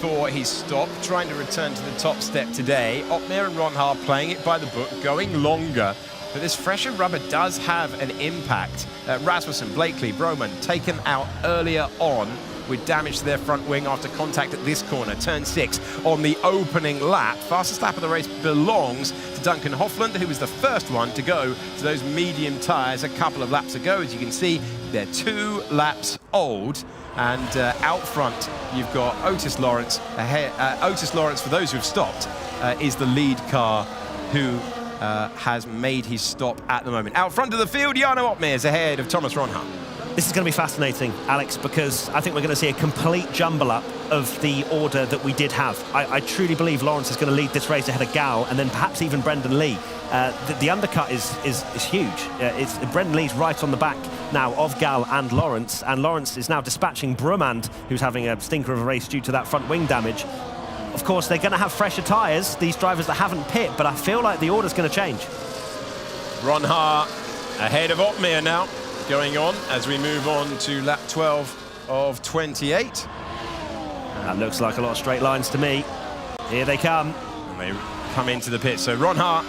for his stop, trying to return to the top step today. Otmar and Ronhaar playing it by the book, going longer. But this fresher rubber does have an impact. Rasmussen, Blakely, Broman taken out earlier on with damage to their front wing after contact at this corner, turn 6 on the opening lap. Fastest lap of the race belongs to Duncan Hofland, who was the first one to go to those medium tyres a couple of laps ago. As you can see, they're 2 laps old. And out front, you've got Otis Lawrence. Otis Lawrence, for those who've stopped, is the lead car who has made his stop at the moment. Out front of the field, Jarno Opmeer is ahead of Thomas Ronhaar. This is going to be fascinating, Alex, because I think we're going to see a complete jumble up of the order that we did have. I truly believe Lawrence is going to lead this race ahead of Gal, and then perhaps even Brendan Lee. The undercut is huge. Brendan Lee's right on the back now of Gal and Lawrence is now dispatching Brumand, who's having a stinker of a race due to that front wing damage. Of course, they're going to have fresher tyres, these drivers that haven't pit, but I feel like the order's going to change. Ronhaar ahead of Opmeer now, going on as we move on to lap 12 of 28. That looks like a lot of straight lines to me. Here they come. And they come into the pit. So Ronhaar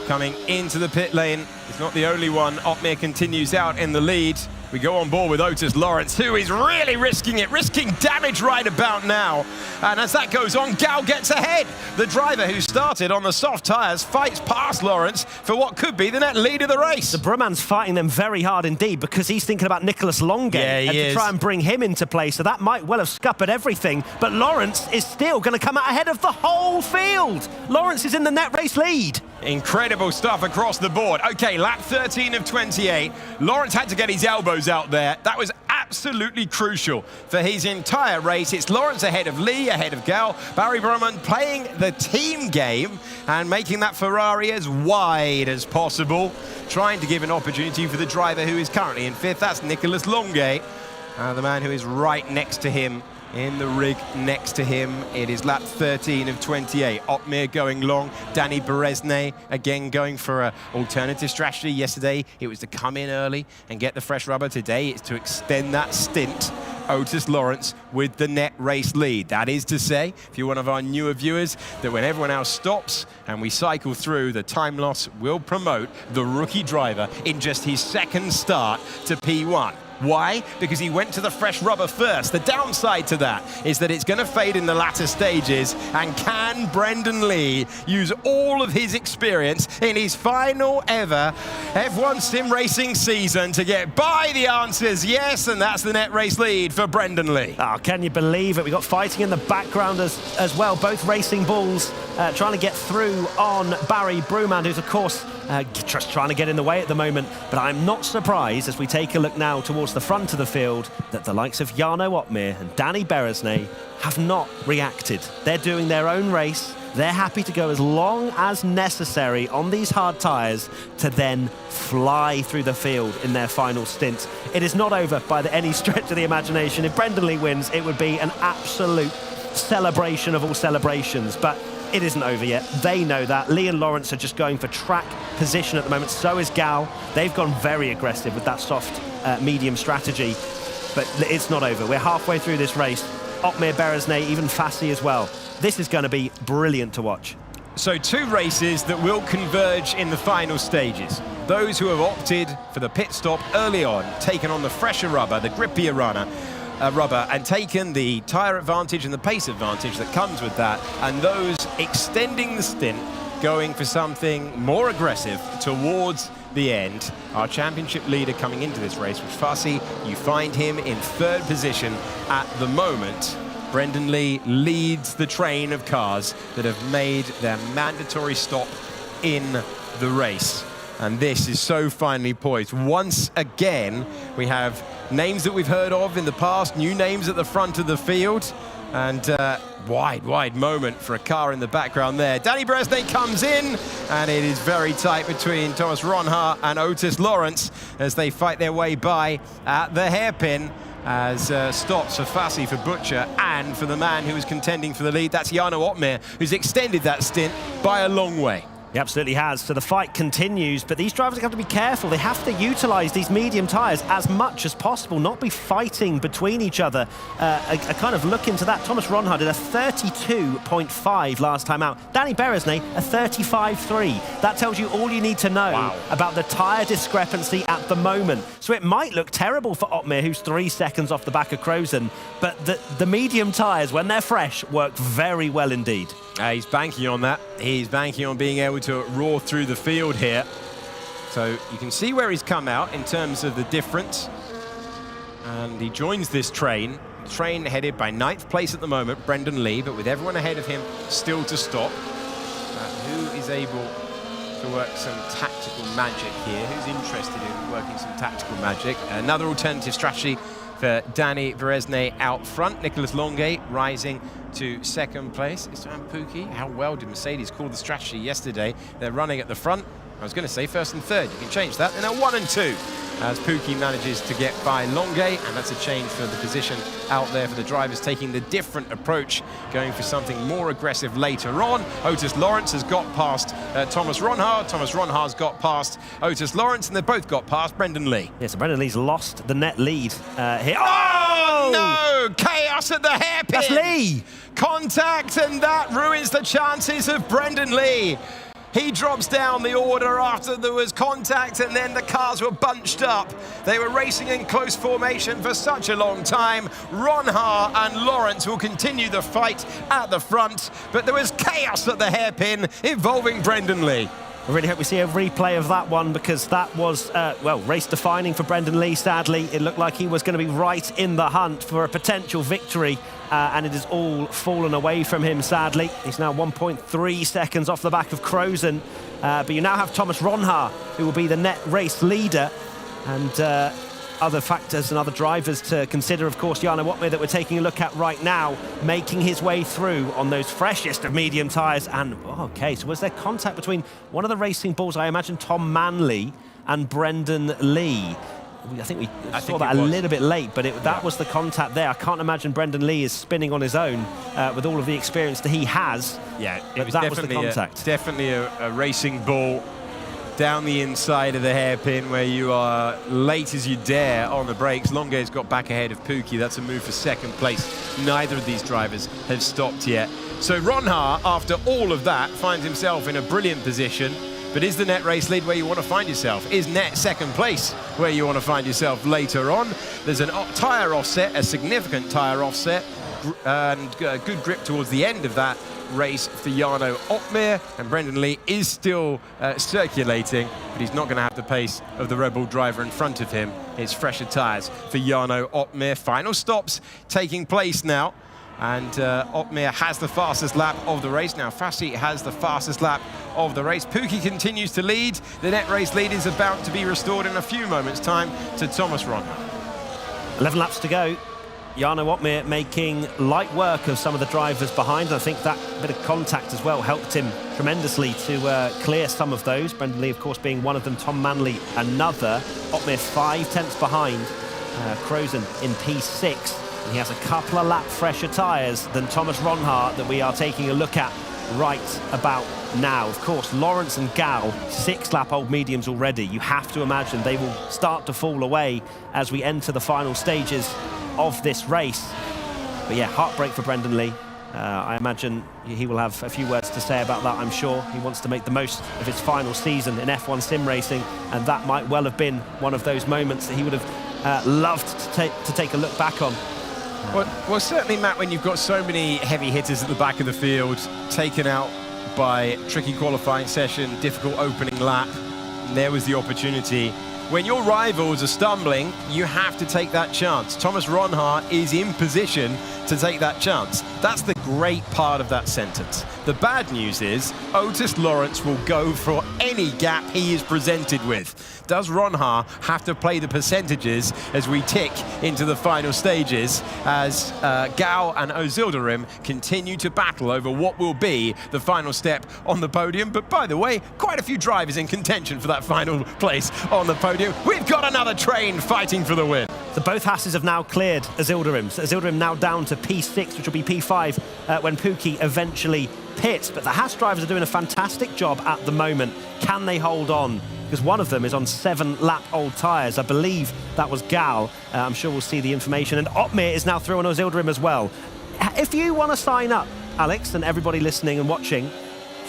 coming into the pit lane. He's not the only one. Opmeer continues out in the lead. We go on board with Otis Lawrence, who is really risking it, risking damage right about now. And as that goes on, Gal gets ahead. The driver who started on the soft tyres fights past Lawrence for what could be the net lead of the race. The Brumand's fighting them very hard indeed, because he's thinking about Nicholas Longate to try and bring him into play, so that might well have scuppered everything. But Lawrence is still going to come out ahead of the whole field. Lawrence is in the net race lead. Incredible stuff across the board. Okay, lap 13 of 28. Lawrence had to get his elbows out there. That was absolutely crucial for his entire race. It's Lawrence ahead of Lee, ahead of Gal. Barry Broman playing the team game and making that Ferrari as wide as possible, trying to give an opportunity for the driver who is currently in 5th. That's Nicholas Longate, the man who is right next to him. In the rig next to him, it is lap 13 of 28. Opmeer going long. Danny Beresne again going for an alternative strategy. Yesterday, it was to come in early and get the fresh rubber. Today, it's to extend that stint. Otis Lawrence with the net race lead. That is to say, if you're one of our newer viewers, that when everyone else stops and we cycle through, the time loss will promote the rookie driver in just his 2nd start to P1. Why? Because he went to the fresh rubber first. The downside to that is that it's going to fade in the latter stages. And can Brendan Lee use all of his experience in his final ever F1 sim racing season to get by? The answer's yes, and that's the net race lead for Brendan Lee. Oh, can you believe it? We've got fighting in the background as well. Both racing bulls trying to get through on Barry Brumand, who's, of course, just trying to get in the way at the moment. But I'm not surprised, as we take a look now towards the front of the field, that the likes of Jarno Opmeer and Danny Beresne have not reacted. They're doing their own race. They're happy to go as long as necessary on these hard tyres to then fly through the field in their final stint. It is not over by any stretch of the imagination. If Brendan Lee wins, it would be an absolute celebration of all celebrations. But it isn't over yet. They know that. Lee and Lawrence are just going for track position at the moment. So is Gal. They've gone very aggressive with that soft medium strategy. But it's not over. We're halfway through this race. Opmeer, Beresne, even Fassi as well. This is going to be brilliant to watch. So 2 races that will converge in the final stages. Those who have opted for the pit stop early on, taken on the fresher rubber, the grippier rubber, and taken the tyre advantage and the pace advantage that comes with that, and those extending the stint, going for something more aggressive towards the end. Our championship leader coming into this race was Fassi. You find him in 3rd position at the moment. Brendan Lee leads the train of cars that have made their mandatory stop in the race. And this is so finely poised. Once again, we have names that we've heard of in the past, new names at the front of the field, and wide moment for a car in the background there. Danny Beresne comes in, and it is very tight between Thomas Ronhaar and Otis Lawrence as they fight their way by at the hairpin, as stops for Fassi, for Butcher, and for the man who is contending for the lead. That's Jarno Opmeer, who's extended that stint by a long way. He absolutely has. So the fight continues, but these drivers have to be careful. They have to utilise these medium tyres as much as possible, not be fighting between each other. A kind of look into that. Thomas Ronhaar did a 32.5 last time out. Danny Beresnay, a 35.3. That tells you all you need to know about the tyre discrepancy at the moment. So it might look terrible for Otmar, who's 3 seconds off the back of Krozen, but the medium tyres, when they're fresh, work very well indeed. He's banking on that. He's banking on being able to roar through the field here. So you can see where he's come out in terms of the difference. And he joins this train. Train headed by 9th place at the moment, Brendan Lee, but with everyone ahead of him still to stop. Who is able to work some tactical magic here? Who's interested in working some tactical magic? Another alternative strategy for Danny Beresnay out front. Nicolas Longuet rising to 2nd place. Esteban Pukki, how well did Mercedes call the strategy yesterday? They're running at the front. I was going to say 1st and 3rd. You can change that. They're now 1 and 2 as Pukki manages to get by Longuet, and that's a change for the position out there for the drivers, taking the different approach, going for something more aggressive later on. Otis Lawrence has got past Thomas Ronhaar. Thomas Ronhaar's got past Otis Lawrence, and they've both got past Brendan Lee. Yeah, so Brendan Lee's lost the net lead here. Oh, no! Chaos at the hairpin! That's Lee! Contact, and that ruins the chances of Brendan Lee. He drops down the order after there was contact, and then the cars were bunched up. They were racing in close formation for such a long time. Ronhaar and Lawrence will continue the fight at the front, but there was chaos at the hairpin involving Brendan Lee. I really hope we see a replay of that one, because that was, race defining for Brendan Lee, sadly. It looked like he was going to be right in the hunt for a potential victory, and it has all fallen away from him, sadly. He's now 1.3 seconds off the back of Krozen, but you now have Thomas Ronhaar, who will be the net race leader, and other factors and other drivers to consider, of course. Jarno Otmar, that we're taking a look at right now, making his way through on those freshest of medium tyres. And, OK, so was there contact between one of the Racing Bulls, I imagine Tom Manley, and Brendan Lee? I think we saw that a little bit late, but that was the contact there. I can't imagine Brendan Lee is spinning on his own with all of the experience that he has. Yeah, that was the contact. Definitely a Racing Bull down the inside of the hairpin, where you are late as you dare on the brakes. Longuet's got back ahead of Pukki. That's a move for 2nd place. Neither of these drivers have stopped yet. So Ronhaar, after all of that, finds himself in a brilliant position. But is the net race lead where you want to find yourself? Is net 2nd place where you want to find yourself later on? There's a tyre offset, a significant tyre offset, and good grip towards the end of that race for Jarno Otmar, and Brendan Lee is still circulating, but he's not going to have the pace of the Red Bull driver in front of him. It's fresher tyres for Jarno Otmar. Final stops taking place now, and Otmar has the fastest lap of the race. Now Fassi has the fastest lap of the race. Pukki continues to lead. The net race lead is about to be restored in a few moments' time to Thomas Ronhaar. 11 laps to go. Jarno Otmar making light work of some of the drivers behind. I think that bit of contact as well helped him tremendously to clear some of those. Brendan Lee, of course, being one of them. Tom Manley, another. Otmar 5 tenths behind Krozen in P6. And he has a couple of lap fresher tyres than Thomas Ronhaar that we are taking a look at right about now. Of course, Lawrence and Gal, 6-lap-old mediums already. You have to imagine they will start to fall away as we enter the final stages of this race. But yeah, heartbreak for Brendan Lee. I imagine he will have a few words to say about that, I'm sure. He wants to make the most of his final season in F1 sim racing, and that might well have been one of those moments that he would have loved to take a look back on. Well, certainly, Matt, when you've got so many heavy hitters at the back of the field, taken out by tricky qualifying session, difficult opening lap, there was the opportunity. When your rivals are stumbling, you have to take that chance. Thomas Ronhaar is in position to take that chance. That's the great part of that sentence. The bad news is Otis Lawrence will go for any gap he is presented with. Does Ronhaar have to play the percentages as we tick into the final stages, as Gao and Ozildirim continue to battle over what will be the final step on the podium? But by the way, quite a few drivers in contention for that final place on the podium. We've got another train fighting for the win. So both Hasses have now cleared Ozildirim. So Ozildirim now down to P6, which will be P5 when Pukki eventually pits, but the Haas drivers are doing a fantastic job at the moment. Can they hold on? Because one of them is on 7-lap-old tyres. I believe that was Gal. I'm sure we'll see the information. And Otmir is now through on Ozildarim as well. If you want to sign up, Alex, and everybody listening and watching,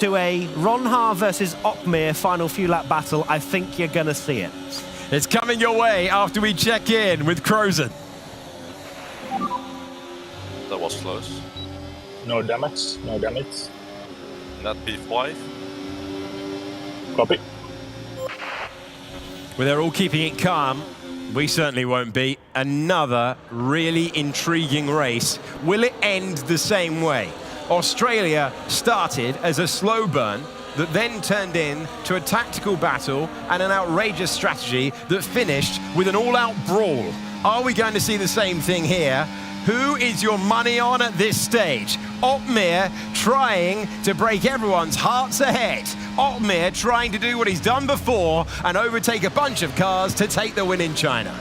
to a Ronha versus Otmir final few lap battle, I think you're going to see it. It's coming your way after we check in with Crozen. That was close. No damage, no damage. Not P5. Copy. Well, they're all keeping it calm. We certainly won't be. Another really intriguing race. Will it end the same way? Australia started as a slow burn that then turned into a tactical battle and an outrageous strategy that finished with an all-out brawl. Are we going to see the same thing here? Who is your money on at this stage? Otmir trying to break everyone's hearts ahead. Otmir trying to do what he's done before and overtake a bunch of cars to take the win in China.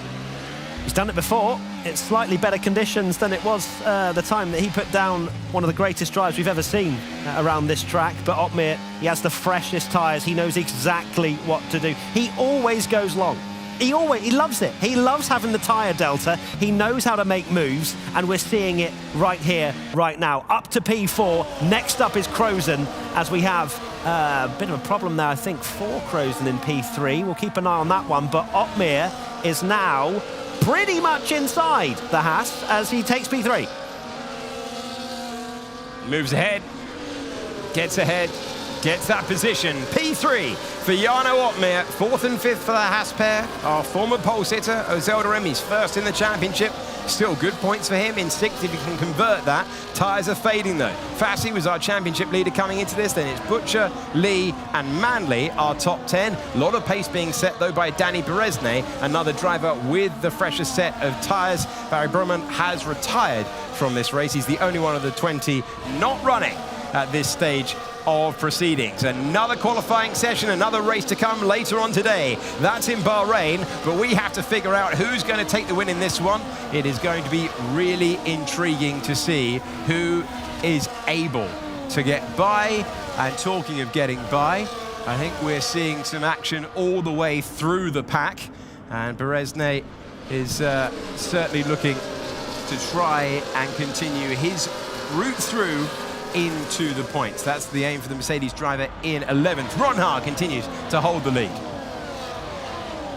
He's done it before. It's slightly better conditions than it was the time that he put down one of the greatest drives we've ever seen around this track. But Otmir, he has the freshest tyres. He knows exactly what to do. He always goes long. He loves it. He loves having the tyre delta. He knows how to make moves, and we're seeing it right here, right now. Up to P4. Next up is Crozen, as we have a bit of a problem there, I think, for Crozen in P3. We'll keep an eye on that one. But Otmir is now pretty much inside the Haas as he takes P3. Moves ahead, gets that position. P3 for Jarno Otmir, 4th and 5th for the Haas pair. Our former pole sitter, Ozildarim, he's first in the championship. Still good points for him in 6th if he can convert that. Tyres are fading though. Fassi was our championship leader coming into this. Then it's Butcher, Lee and Manley, our top 10. A lot of pace being set though by Danny Berezne, another driver with the freshest set of tyres. Barry Broman has retired from this race. He's the only one of the 20 not running at this stage of proceedings. Another qualifying session, another race to come later on today. That's in Bahrain, but we have to figure out who's going to take the win in this one. It is going to be really intriguing to see who is able to get by. And talking of getting by, I think we're seeing some action all the way through the pack, and Berezne is certainly looking to try and continue his route through into the points. That's the aim for the Mercedes driver in 11th. Ronha continues to hold the lead.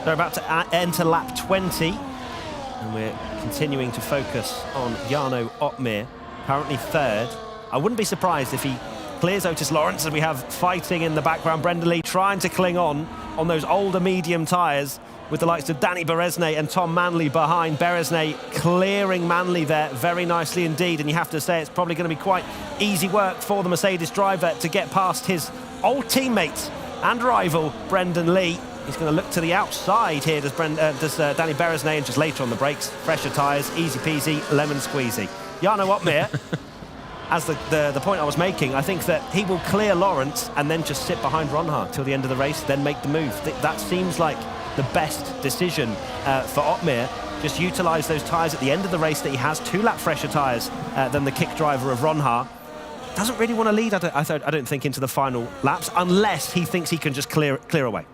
They're about to enter lap 20, and we're continuing to focus on Jarno Otmir, currently 3rd. I wouldn't be surprised if he clears Otis Lawrence, as we have fighting in the background. Brendan Lee trying to cling on those older medium tyres, with the likes of Danny Berezne and Tom Manley behind. Berezne clearing Manley there very nicely indeed, and you have to say it's probably going to be quite easy work for the Mercedes driver to get past his old teammate and rival Brendan Lee. He's going to look to the outside here, does Danny Berezne, and just later on the brakes, fresher tyres, easy peasy, lemon squeezy. Jarno Otmir, as the point I was making, I think that he will clear Lawrence and then just sit behind Ronha till the end of the race, then make the move. That seems like the best decision for Otmir. Just utilise those tyres at the end of the race that he has, 2 lap fresher tyres than the kick driver of Ronha. Doesn't really want to lead, I don't think, into the final laps, unless he thinks he can just clear away.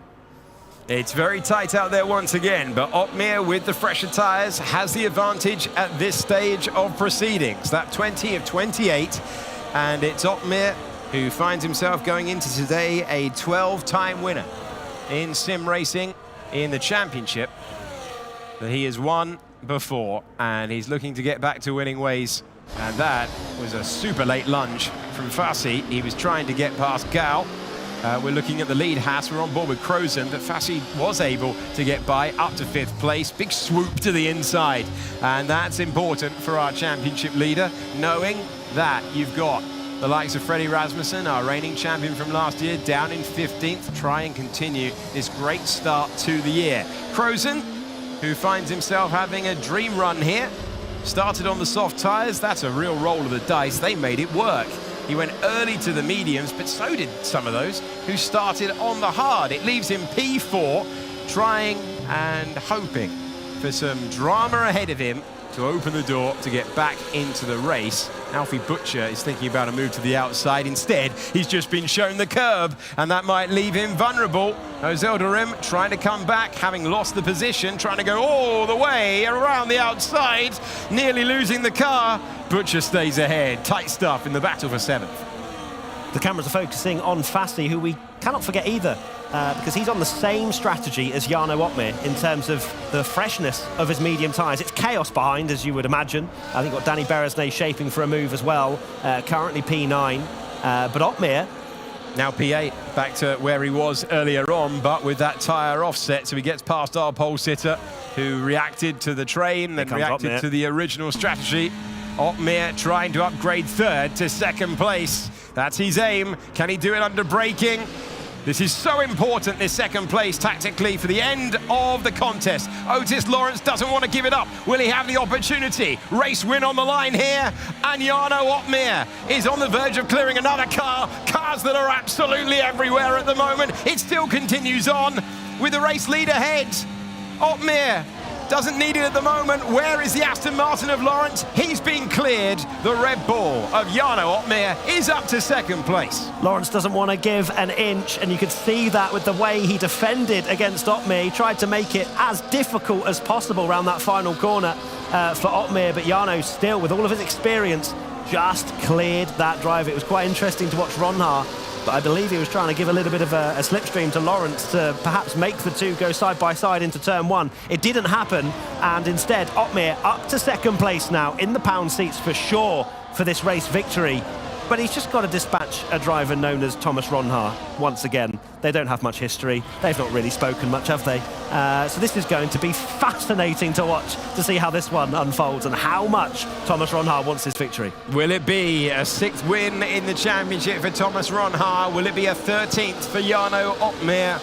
It's very tight out there once again, but Otmir with the fresher tyres has the advantage at this stage of proceedings. That 20 of 28, and it's Otmir who finds himself going into today a 12-time winner in sim racing in the championship that he has won before, and he's looking to get back to winning ways. And that was a super late lunge from Fassi. He was trying to get past Gal. We're looking at the lead Haas. We're on board with Crozen, but Fassi was able to get by up to 5th place. Big swoop to the inside, and that's important for our championship leader, knowing that you've got the likes of Freddie Rasmussen, our reigning champion from last year, down in 15th, try and continue this great start to the year. Crozen, who finds himself having a dream run here, started on the soft tyres. That's a real roll of the dice. They made it work. He went early to the mediums, but so did some of those who started on the hard. It leaves him P4, trying and hoping for some drama ahead of him to open the door to get back into the race. Alfie Butcher is thinking about a move to the outside. Instead, he's just been shown the curb, and that might leave him vulnerable. Ozelderim trying to come back, having lost the position, trying to go all the way around the outside, nearly losing the car. Butcher stays ahead. Tight stuff in the battle for 7th. The cameras are focusing on Fassi, who we cannot forget either, because he's on the same strategy as Jarno Opmeer in terms of the freshness of his medium tyres. It's chaos behind, as you would imagine. I think got Danny Beresnay shaping for a move as well, currently P9. But Opmeer, now P8, back to where he was earlier on, but with that tyre offset, so he gets past our pole sitter, who reacted to the train and reacted Opmeer to the original strategy. Opmeer trying to upgrade 3rd to 2nd place. That's his aim. Can he do it under braking? This is so important, this 2nd place tactically for the end of the contest. Otis Lawrence doesn't want to give it up. Will he have the opportunity? Race win on the line here. And Jarno Opmeer is on the verge of clearing another car. Cars that are absolutely everywhere at the moment. It still continues on with the race lead ahead. Opmeer doesn't need it at the moment. Where is the Aston Martin of Lawrence? He's been cleared. The Red Bull of Jarno Opmeer is up to 2nd place. Lawrence doesn't want to give an inch, and you could see that with the way he defended against Opmeer. He tried to make it as difficult as possible around that final corner for Opmeer, but Jarno still, with all of his experience, just cleared that drive. It was quite interesting to watch Ronhaar, but I believe he was trying to give a little bit of a slipstream to Lawrence to perhaps make the two go side by side into turn 1. It didn't happen, and instead Opmeer up to 2nd place now in the pound seats for sure for this race victory. But he's just got to dispatch a driver known as Thomas Ronhaar once again. They don't have much history. They've not really spoken much, have they? So this is going to be fascinating to watch, to see how this one unfolds and how much Thomas Ronhaar wants this victory. Will it be a 6th win in the championship for Thomas Ronhaar? Will it be a 13th for Jarno Opmeer?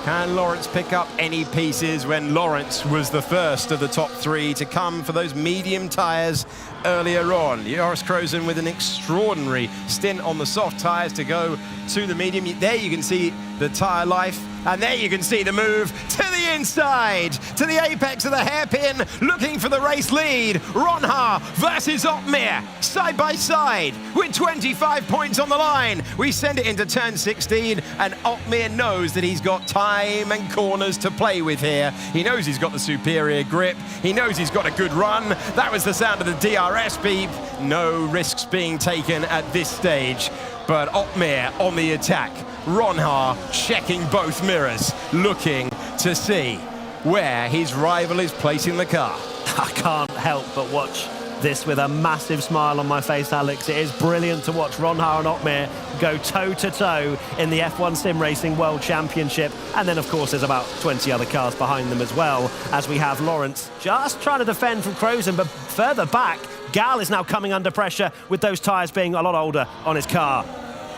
Can Lawrence pick up any pieces when Lawrence was the first of the top 3 to come for those medium tyres earlier on? Joris Krozen with an extraordinary stint on the soft tyres to go to the medium. There you can see the tyre life, and there you can see the move to the inside, to the apex of the hairpin, looking for the race lead. Ronhaar versus Opmeer, side by side, with 25 points on the line. We send it into turn 16, and Opmeer knows that he's got time and corners to play with here. He knows he's got the superior grip. He knows he's got a good run. That was the sound of the DRS beep. No risks being taken at this stage, but Opmeer on the attack. Ronhaar checking both mirrors, looking to see where his rival is placing the car. I can't help but watch this with a massive smile on my face, Alex. It is brilliant to watch Ronhaar and Opmeer go toe-to-toe in the F1 Sim Racing World Championship. And then, of course, there's about 20 other cars behind them as well, as we have Lawrence just trying to defend from Krozen, but further back, Gal is now coming under pressure with those tyres being a lot older on his car.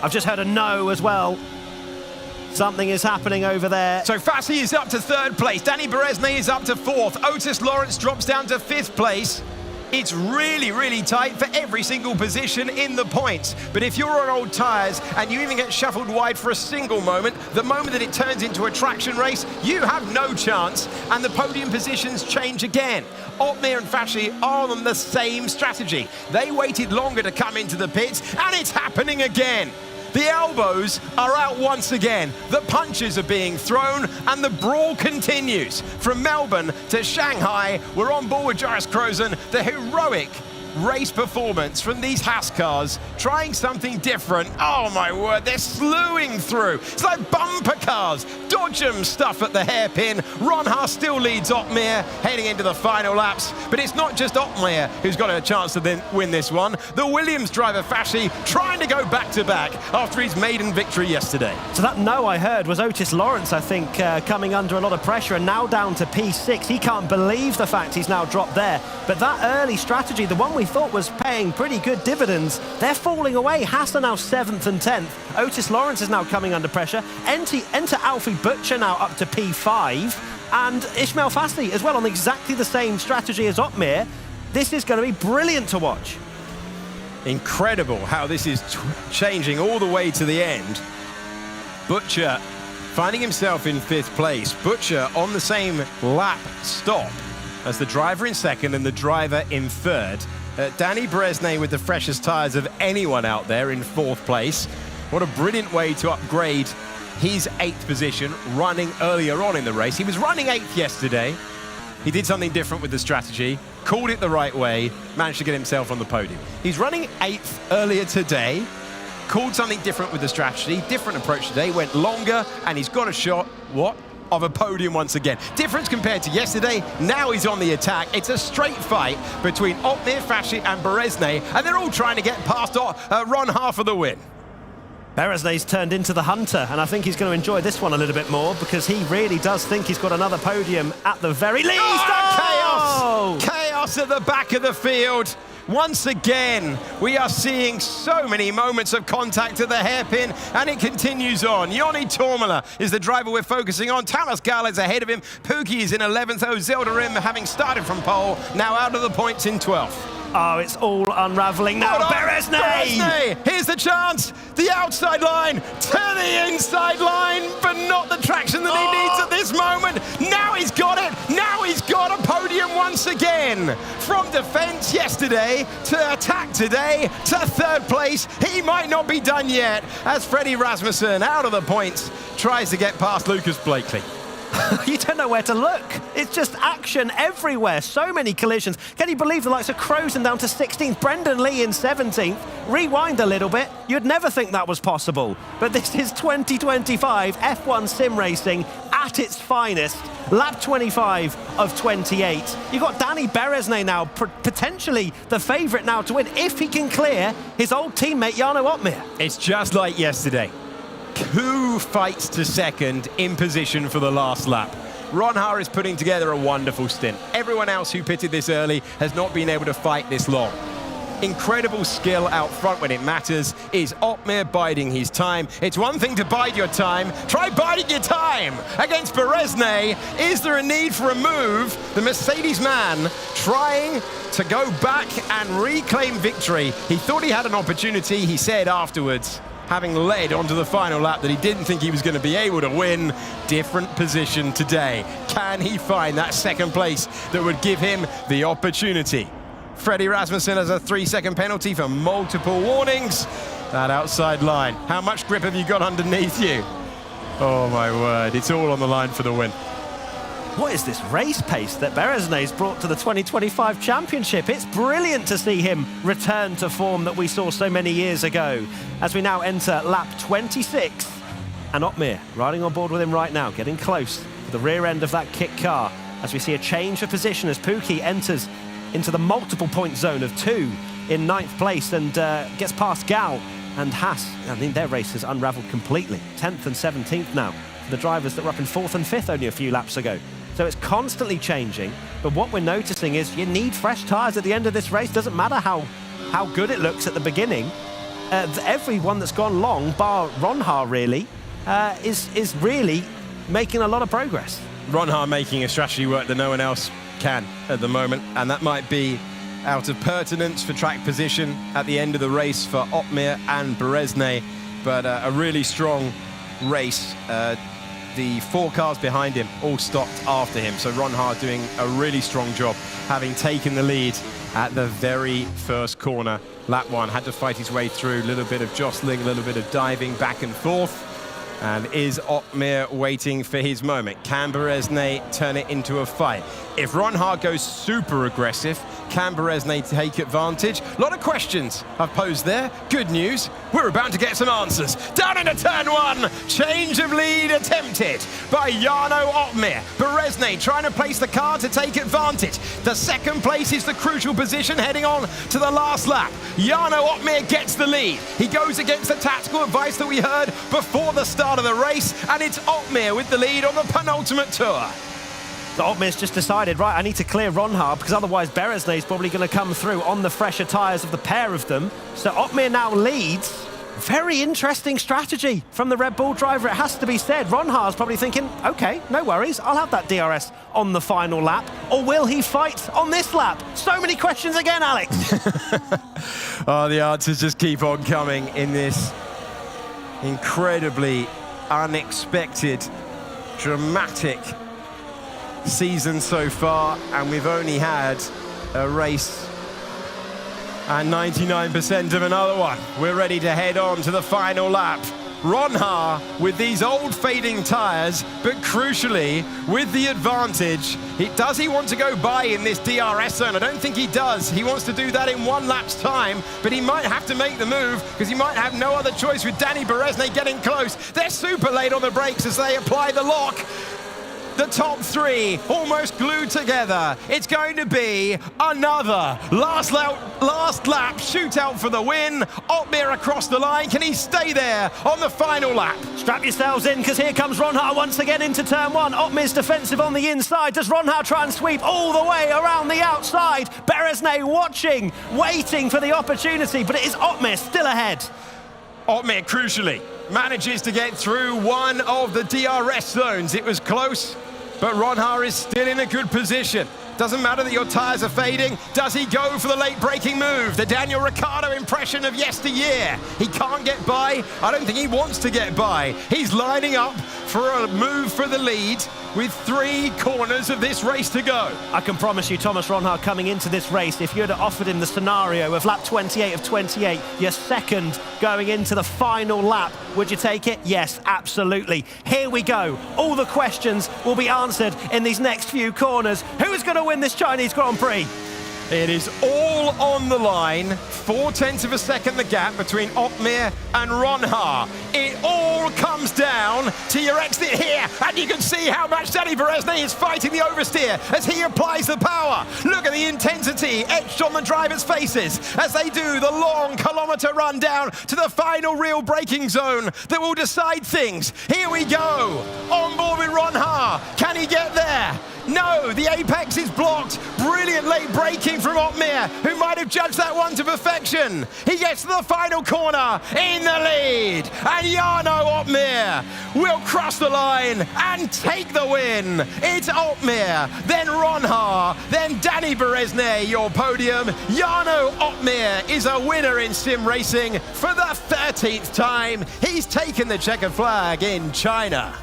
I've just heard a no as well. Something is happening over there. So Fassi is up to 3rd place. Danny Beresnay is up to 4th. Otis Lawrence drops down to 5th place. It's really, really tight for every single position in the points. But if you're on old tyres and you even get shuffled wide for a single moment, the moment that it turns into a traction race, you have no chance, and the podium positions change again. Opmeer and Fassi are on the same strategy. They waited longer to come into the pits, and it's happening again. The elbows are out once again. The punches are being thrown, and the brawl continues. From Melbourne to Shanghai, we're on board with Joris Krozen. The heroic race performance from these Haas cars, trying something different. Oh my word, they're slewing through. It's like bumper cars. Dodgem stuff at the hairpin. Ronhaar still leads Opmeer heading into the final laps, but it's not just Opmeer who's got a chance to then win this one. The Williams driver Fassi trying to go back-to-back after his maiden victory yesterday. So that no I heard was Otis Lawrence, I think, coming under a lot of pressure and now down to P6. He can't believe the fact he's now dropped there. But that early strategy, the one we thought was paying pretty good dividends, they're falling away. Haas are now 7th and 10th. Otis Lawrence is now coming under pressure. Enter Alfie Butcher now up to P5. And Ismail Fassi as well on exactly the same strategy as Opmeer. This is going to be brilliant to watch. Incredible how this is changing all the way to the end. Butcher finding himself in 5th place. Butcher on the same lap stop as the driver in second and the driver in third. Danny Beresnay with the freshest tyres of anyone out there in fourth place. What a brilliant way to upgrade his 8th position, running earlier on in the race. He was running 8th yesterday. He did something different with the strategy, called it the right way, managed to get himself on the podium. He's running 8th earlier today, called something different with the strategy, different approach today, went longer, and he's got a shot, what? Of a podium once again. Difference compared to yesterday, now he's on the attack. It's a straight fight between Otmir, Fashi and Beresnay, and they're all trying to get past Ron Haar for the win. Beresnay's turned into the hunter, and I think he's going to enjoy this one a little bit more because he really does think he's got another podium at the very least. Chaos! Chaos at the back of the field. Once again, we are seeing so many moments of contact at the hairpin, and it continues on. Joni Tormala is the driver we're focusing on. Tamas Gala is ahead of him. Pookie is in 11th. Zeldarim, having started from pole, now out of the points in 12th. Oh, it's all unraveling now. Beresnay! Here's the chance. The outside line to the inside line, but not the traction that he needs at this moment. Now he's got it. Now he's got a podium once again. From defence yesterday to attack today to third place. He might not be done yet as Freddie Rasmussen, out of the points, tries to get past Lucas Blakely. You don't know where to look. It's just action everywhere. So many collisions. Can you believe the likes of Crozen down to 16th, Brendan Lee in 17th? Rewind a little bit. You'd never think that was possible. But this is 2025 F1 sim racing at its finest. Lap 25 of 28. You've got Danny Beresnay now, potentially the favourite now to win, if he can clear his old teammate Jarno Opmeer. It's just like yesterday. 2 fights to second in position for the last lap. Ron Haar is putting together a wonderful stint. Everyone else who pitted this early has not been able to fight this long. Incredible skill out front when it matters. Is Opmeer biding his time? It's one thing to bide your time. Try biding your time against Beresnay. Is there a need for a move? The Mercedes man trying to go back and reclaim victory. He thought he had an opportunity. He said afterwards, having led onto the final lap, that he didn't think he was going to be able to win. Different position today. Can he find that second place that would give him the opportunity? Freddie Rasmussen has a 3-second penalty for multiple warnings. That outside line. How much grip have you got underneath you? Oh my word, it's all on the line for the win. What is this race pace that Beresnay's brought to the 2025 Championship? It's brilliant to see him return to form that we saw so many years ago. As we now enter lap 26, and Opmeer riding on board with him right now, getting close to the rear end of that kit car, as we see a change of position as Pookie enters into the multiple point zone of 2 in 9th place and gets past Gal and Haas. I mean, their race has unravelled completely. 10th and 17th now for the drivers that were up in 4th and 5th only a few laps ago. So it's constantly changing, but what we're noticing is you need fresh tyres at the end of this race. Doesn't matter how good it looks at the beginning. Everyone that's gone long, bar Ron Haar really, is really making a lot of progress. Ron Haar making a strategy work that no one else can at the moment, and that might be out of pertinence for track position at the end of the race for Opmeer and Beresnay, but a really strong race. The 4 cars behind him all stopped after him, so Ron Haar doing a really strong job, having taken the lead at the very first corner. Lap 1, had to fight his way through, a little bit of jostling, a little bit of diving back and forth. And is Opmeer waiting for his moment? Can Beresnay turn it into a fight? If Ron Haar goes super aggressive, can Beresnay take advantage? A lot of questions I've posed there. Good news, we're about to get some answers. Down into turn 1, change of lead attempted by Jarno Opmeer. Beresnay trying to place the car to take advantage. The second place is the crucial position heading on to the last lap. Jarno Opmeer gets the lead. He goes against the tactical advice that we heard before the start of the race, and it's Opmeer with the lead on the penultimate tour. So Opmeer's just decided, right, I need to clear Ron Haar because otherwise Beresnay's probably going to come through on the fresher tyres of the pair of them. So Opmeer now leads. Very interesting strategy from the Red Bull driver, it has to be said. Ron Haar's probably thinking, OK, no worries, I'll have that DRS on the final lap. Or will he fight on this lap? So many questions again, Alex. Oh, the answers just keep on coming in this incredibly unexpected, dramatic season so far, and we've only had a race and 99% of another one. We're ready to head on to the final lap. Ron Ha with these old fading tyres, but crucially with the advantage. Does he want to go by in this DRS zone? I don't think he does. He wants to do that in 1 lap's time, but he might have to make the move because he might have no other choice with Danny Berezne getting close. They're super late on the brakes as they apply the lock. The top 3 almost glued together. It's going to be another last lap shootout for the win. Otmir across the line. Can he stay there on the final lap? Strap yourselves in, because here comes Ron Ha once again into turn 1. Otmir's defensive on the inside. Does Ron Ha try and sweep all the way around the outside? Berezne watching, waiting for the opportunity, but it is Otmir still ahead. Otmir, crucially, manages to get through one of the DRS zones. It was close, but Ron Ha is still in a good position. Doesn't matter that your tyres are fading. Does he go for the late braking move? The Daniel Ricciardo impression of yesteryear. He can't get by. I don't think he wants to get by. He's lining up for a move for the lead with 3 corners of this race to go. I can promise you, Thomas Ron Ha coming into this race, if you'd have offered him the scenario of lap 28 of 28, your second going into the final lap, would you take it? Yes, absolutely. Here we go. All the questions will be answered in these next few corners. Who's going to win this Chinese Grand Prix? It is all on the line. 0.4 of a second the gap between Otmir and Ron Ha. It all comes down to your exit here, and you can see how much Danny Berezne is fighting the oversteer as he applies the power. Look at the intensity etched on the drivers' faces as they do the long kilometre run down to the final real braking zone that will decide things. Here we go. On board with Ron Ha. Can he get there? No, the apex is blocked. Brilliant late braking from Otmir, who might have judged that one to perfection. He gets to the final corner in the lead, and Jarno Otmir will cross the line and take the win. It's Otmir, then Ron Ha, then Danny Berezne, your podium. Jarno Otmir is a winner in sim racing for the 13th time. He's taken the checkered flag in China.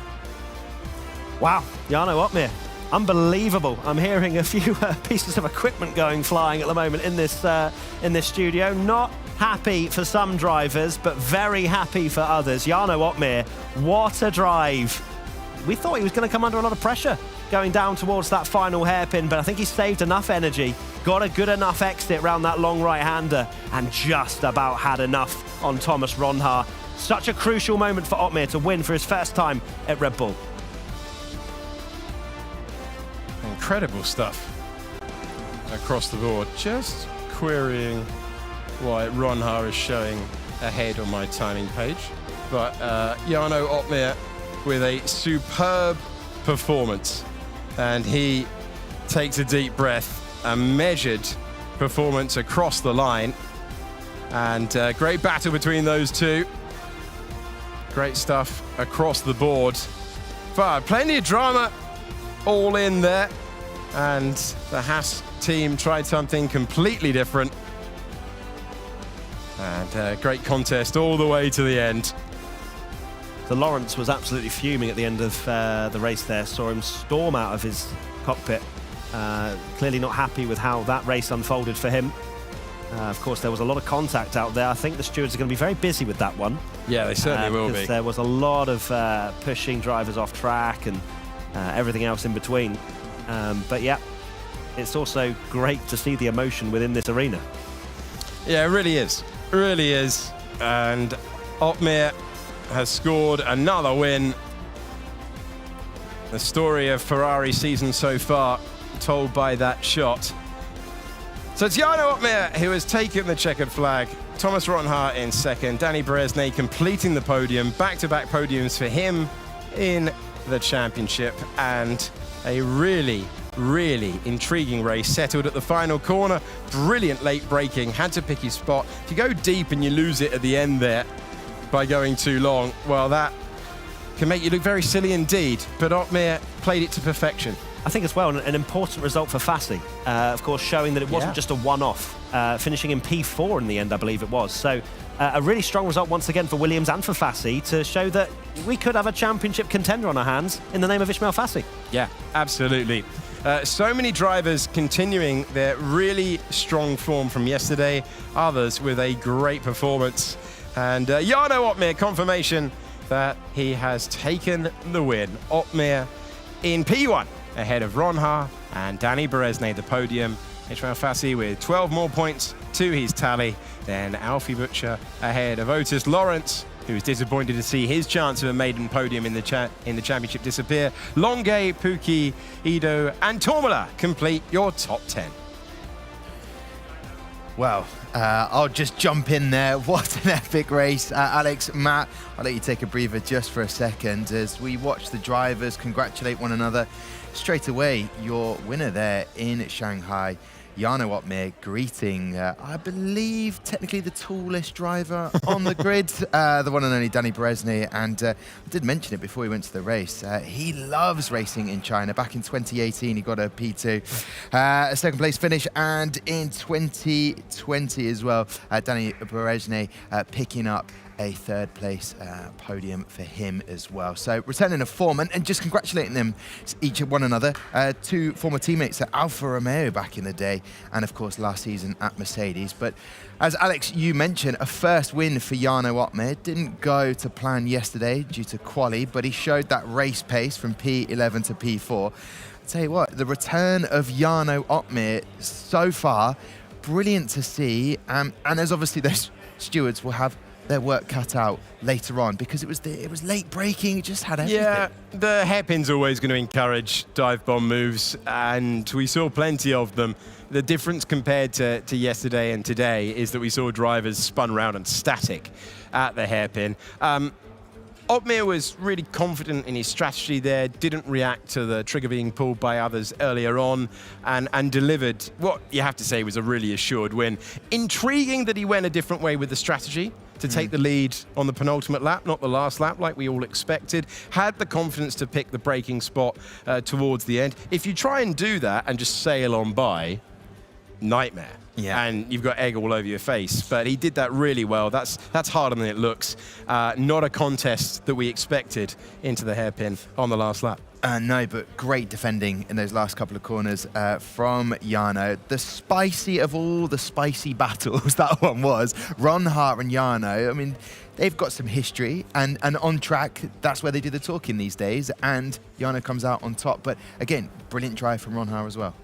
Wow, Jarno Otmir. Unbelievable. I'm hearing a few pieces of equipment going flying at the moment in this studio. Not happy for some drivers, but very happy for others. Jarno Otmir, what a drive. We thought he was going to come under a lot of pressure going down towards that final hairpin, but I think he saved enough energy, got a good enough exit round that long right-hander, and just about had enough on Thomas Ron Ha. Such a crucial moment for Otmir to win for his first time at Red Bull. Incredible stuff across the board. Just querying why Ron Ha is showing ahead on my timing page. But Jarno Otmir with a superb performance. And he takes a deep breath, a measured performance across the line. And great battle between those two. Great stuff across the board. But plenty of drama all in there. And the Haas team tried something completely different. And great contest all the way to the end. So Lawrence was absolutely fuming at the end of the race there. Saw him storm out of his cockpit. Clearly not happy with how that race unfolded for him. Of course, there was a lot of contact out there. I think the stewards are going to be very busy with that one. Yeah, they certainly will be. There was a lot of pushing drivers off track and everything else in between. But yeah, it's also great to see the emotion within this arena. Yeah, it really is. It really is. And Otmir has scored another win. The story of Ferrari season so far told by that shot. So it's Jarno Otmir who has taken the checkered flag. Thomas Ron Ha in second. Danny Berezne completing the podium. Back-to-back podiums for him in the championship. And a really, really intriguing race settled at the final corner. Brilliant late braking, had to pick his spot. If you go deep and you lose it at the end there by going too long, well, that can make you look very silly indeed. But Otmir played it to perfection. I think as well, an important result for Fassi. Of course, showing that it wasn't just a one-off, finishing in P4 in the end, I believe it was. So a really strong result once again for Williams and for Fassi to show that we could have a championship contender on our hands in the name of Ismail Fassi. Yeah, absolutely. So many drivers continuing their really strong form from yesterday, others with a great performance. And Jarno Opmeer, confirmation that he has taken the win. Opmeer in P1 ahead of Ron Haar and Danny Beresne, the podium. Ismail Fassi with 12 more points to his tally. Then Alfie Butcher ahead of Otis Lawrence, who's disappointed to see his chance of a maiden podium in the championship disappear. Longe, Pukki, Ido and Tormala complete your top 10. Well, I'll just jump in there. What an epic race. Alex, Matt, I'll let you take a breather just for a second as we watch the drivers congratulate one another. Straight away, your winner there in Shanghai, Jarno Opmeer, greeting, I believe, technically the tallest driver on the grid, the one and only Danny Beresne. And I did mention it before we went to the race. He loves racing in China. Back in 2018, he got a P2, a second place finish. And in 2020 as well, Danny Beresne picking up a third place podium for him as well. So returning to form and just congratulating them, each one another. Two former teammates at Alfa Romeo back in the day, and of course last season at Mercedes. But as Alex, you mentioned, a first win for Jarno Opmeer. Didn't go to plan yesterday due to quali, but he showed that race pace from P11 to P4. I'll tell you what, the return of Jarno Opmeer so far, brilliant to see. And as obviously those stewards will have their work cut out later on because it was late braking. It just had everything. Yeah, the hairpin's always going to encourage dive bomb moves, and we saw plenty of them. The difference compared to yesterday and today is that we saw drivers spun round and static at the hairpin. Opmeer was really confident in his strategy there, didn't react to the trigger being pulled by others earlier on, and delivered what you have to say was a really assured win. Intriguing that he went a different way with the strategy to take the lead on the penultimate lap, not the last lap like we all expected. Had the confidence to pick the braking spot towards the end. If you try and do that and just sail on by, nightmare. Yeah. And you've got egg all over your face. But he did that really well. That's harder than it looks. Not a contest that we expected into the hairpin on the last lap. No, but great defending in those last couple of corners from Jarno. The spicy of all the spicy battles that one was, Ron Haar and Jarno. I mean, they've got some history, and on track, that's where they do the talking these days, and Jarno comes out on top. But again, brilliant drive from Ron Haar as well.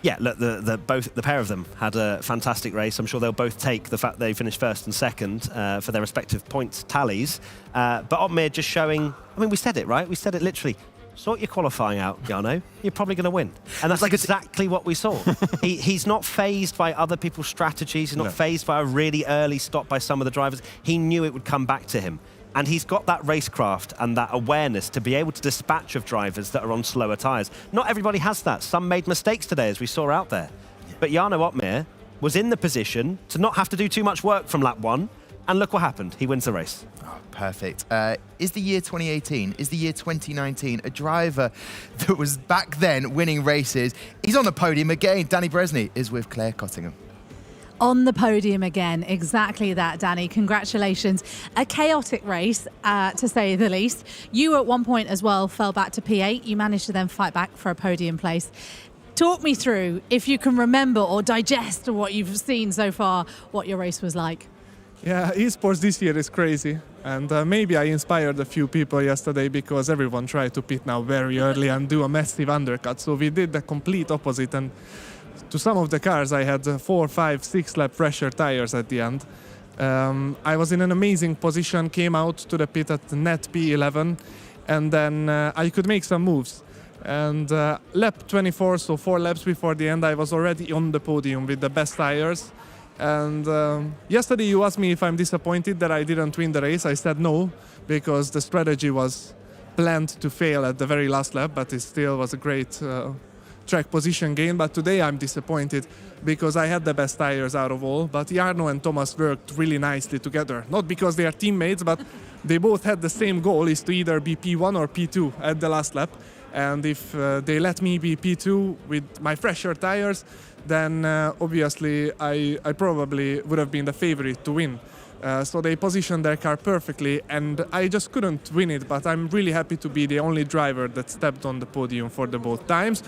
Yeah, look, the pair of them had a fantastic race. I'm sure they'll both take the fact they finished first and second for their respective points tallies. But Opmeer just showing, I mean, we said it, right? We said it literally. Sort your qualifying out, Jarno. You're probably going to win. And that's like exactly what we saw. He's not fazed by other people's strategies. He's not fazed by a really early stop by some of the drivers. He knew it would come back to him. And he's got that racecraft and that awareness to be able to dispatch of drivers that are on slower tyres. Not everybody has that. Some made mistakes today, as we saw out there. But Jarno Opmeer was in the position to not have to do too much work from lap one. And look what happened. He wins the race. Oh, perfect. Is the year 2018, is the year 2019, a driver that was back then winning races, he's on the podium again. Danny Beresne is with Claire Cottingham. On the podium again, exactly that, Danny. Congratulations. A chaotic race, to say the least. You at one point as well fell back to P8. You managed to then fight back for a podium place. Talk me through, if you can remember or digest what you've seen so far, what your race was like. Yeah, esports this year is crazy, and maybe I inspired a few people yesterday because everyone tried to pit now very early and do a massive undercut. So we did the complete opposite, and to some of the cars I had 4, 5, 6 lap pressure tires at the end. I was in an amazing position, came out to the pit at net P11, and then I could make some moves. And lap 24, so 4 laps before the end, I was already on the podium with the best tires. And yesterday you asked me if I'm disappointed that I didn't win the race. I said no, because the strategy was planned to fail at the very last lap, but it still was a great track position gain. But today I'm disappointed because I had the best tires out of all, but Jarno and Thomas worked really nicely together. Not because they are teammates, but they both had the same goal, is to either be P1 or P2 at the last lap. And if they let me be P2 with my fresher tires, then obviously I probably would have been the favorite to win. So they positioned their car perfectly, and I just couldn't win it, but I'm really happy to be the only driver that stepped on the podium for the both times.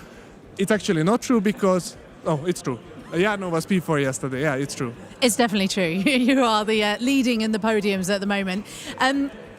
It's actually not true because... Oh, it's true. Jarno was P4 yesterday. Yeah, it's true. It's definitely true. You are the leading in the podiums at the moment.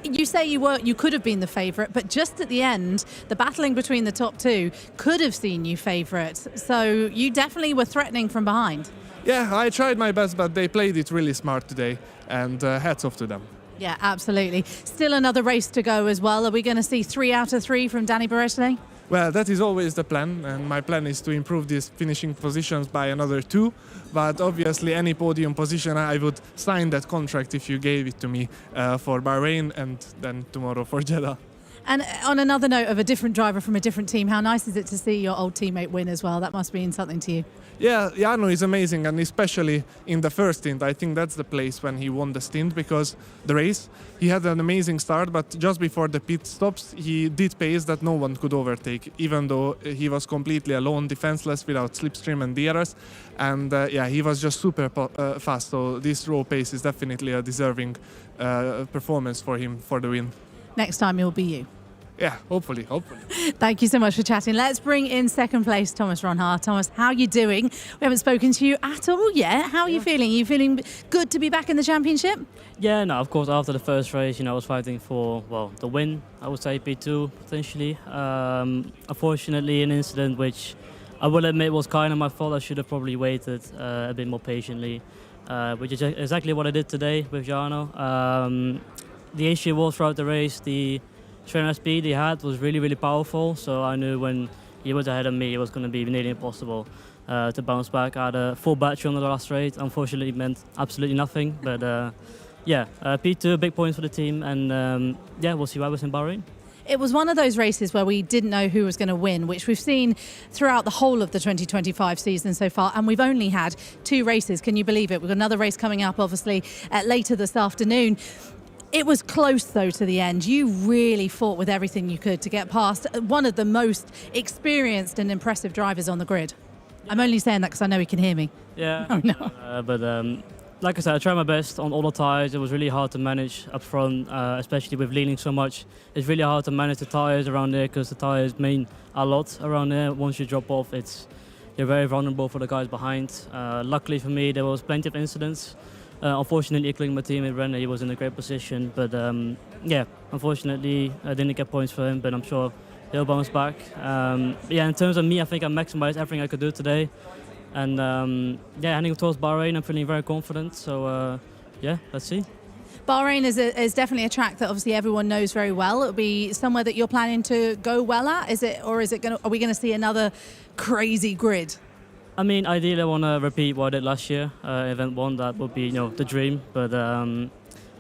You say you could have been the favourite, but just at the end, the battling between the top two could have seen you favourite. So you definitely were threatening from behind. Yeah, I tried my best, but they played it really smart today, and hats off to them. Yeah, absolutely. Still another race to go as well. Are we going to see 3 out of 3 from Danny Perez today? Well, that is always the plan, and my plan is to improve these finishing positions by another 2. But obviously, any podium position, I would sign that contract if you gave it to me for Bahrain and then tomorrow for Jeddah. And on another note of a different driver from a different team, how nice is it to see your old teammate win as well? That must mean something to you. Yeah, Jarno is amazing, and especially in the first stint. I think that's the place when he won the stint, because the race, he had an amazing start, but just before the pit stops, he did pace that no one could overtake, even though he was completely alone, defenseless, without slipstream and DRS. And yeah, he was just super fast, so this raw pace is definitely a deserving performance for him for the win. Next time it will be you. Yeah, hopefully. Thank you so much for chatting. Let's bring in second place Thomas Ronhaar. Thomas, how are you doing? We haven't spoken to you at all yet. How are you feeling? Are you feeling good to be back in the championship? Yeah, no, of course, after the first race, I was fighting for, the win, I would say P2, potentially. Unfortunately, an incident which I will admit was kind of my fault. I should have probably waited a bit more patiently, which is exactly what I did today with Jarno. The issue was throughout the race, the trainer speed he had was really, really powerful. So I knew when he was ahead of me, it was going to be nearly impossible to bounce back. I had a full battery on the last straight. Unfortunately, it meant absolutely nothing. But yeah, P2, big points for the team. And yeah, we'll see what happens in Bahrain. It was one of those races where we didn't know who was going to win, which we've seen throughout the whole of the 2025 season so far. And we've only had 2 races. Can you believe it? We've got another race coming up, obviously, later this afternoon. It was close, though, to the end. You really fought with everything you could to get past one of the most experienced and impressive drivers on the grid. I'm only saying that because I know he can hear me. Yeah. Oh, no. But like I said, I tried my best on all the tyres. It was really hard to manage up front, especially with leaning so much. It's really hard to manage the tyres around there because the tyres mean a lot around there. Once you drop off, you're very vulnerable for the guys behind. Luckily for me, there was plenty of incidents. Unfortunately, including my teammate Renner, he was in a great position. But yeah, unfortunately, I didn't get points for him, but I'm sure he'll bounce back. Yeah, in terms of me, I think I maximized everything I could do today. And yeah, heading towards Bahrain, I'm feeling very confident. So yeah, let's see. Bahrain is definitely a track that obviously everyone knows very well. It'll be somewhere that you're planning to go well at. Are we going to see another crazy grid? I mean, ideally, I want to repeat what I did last year, event 1. That would be, the dream. But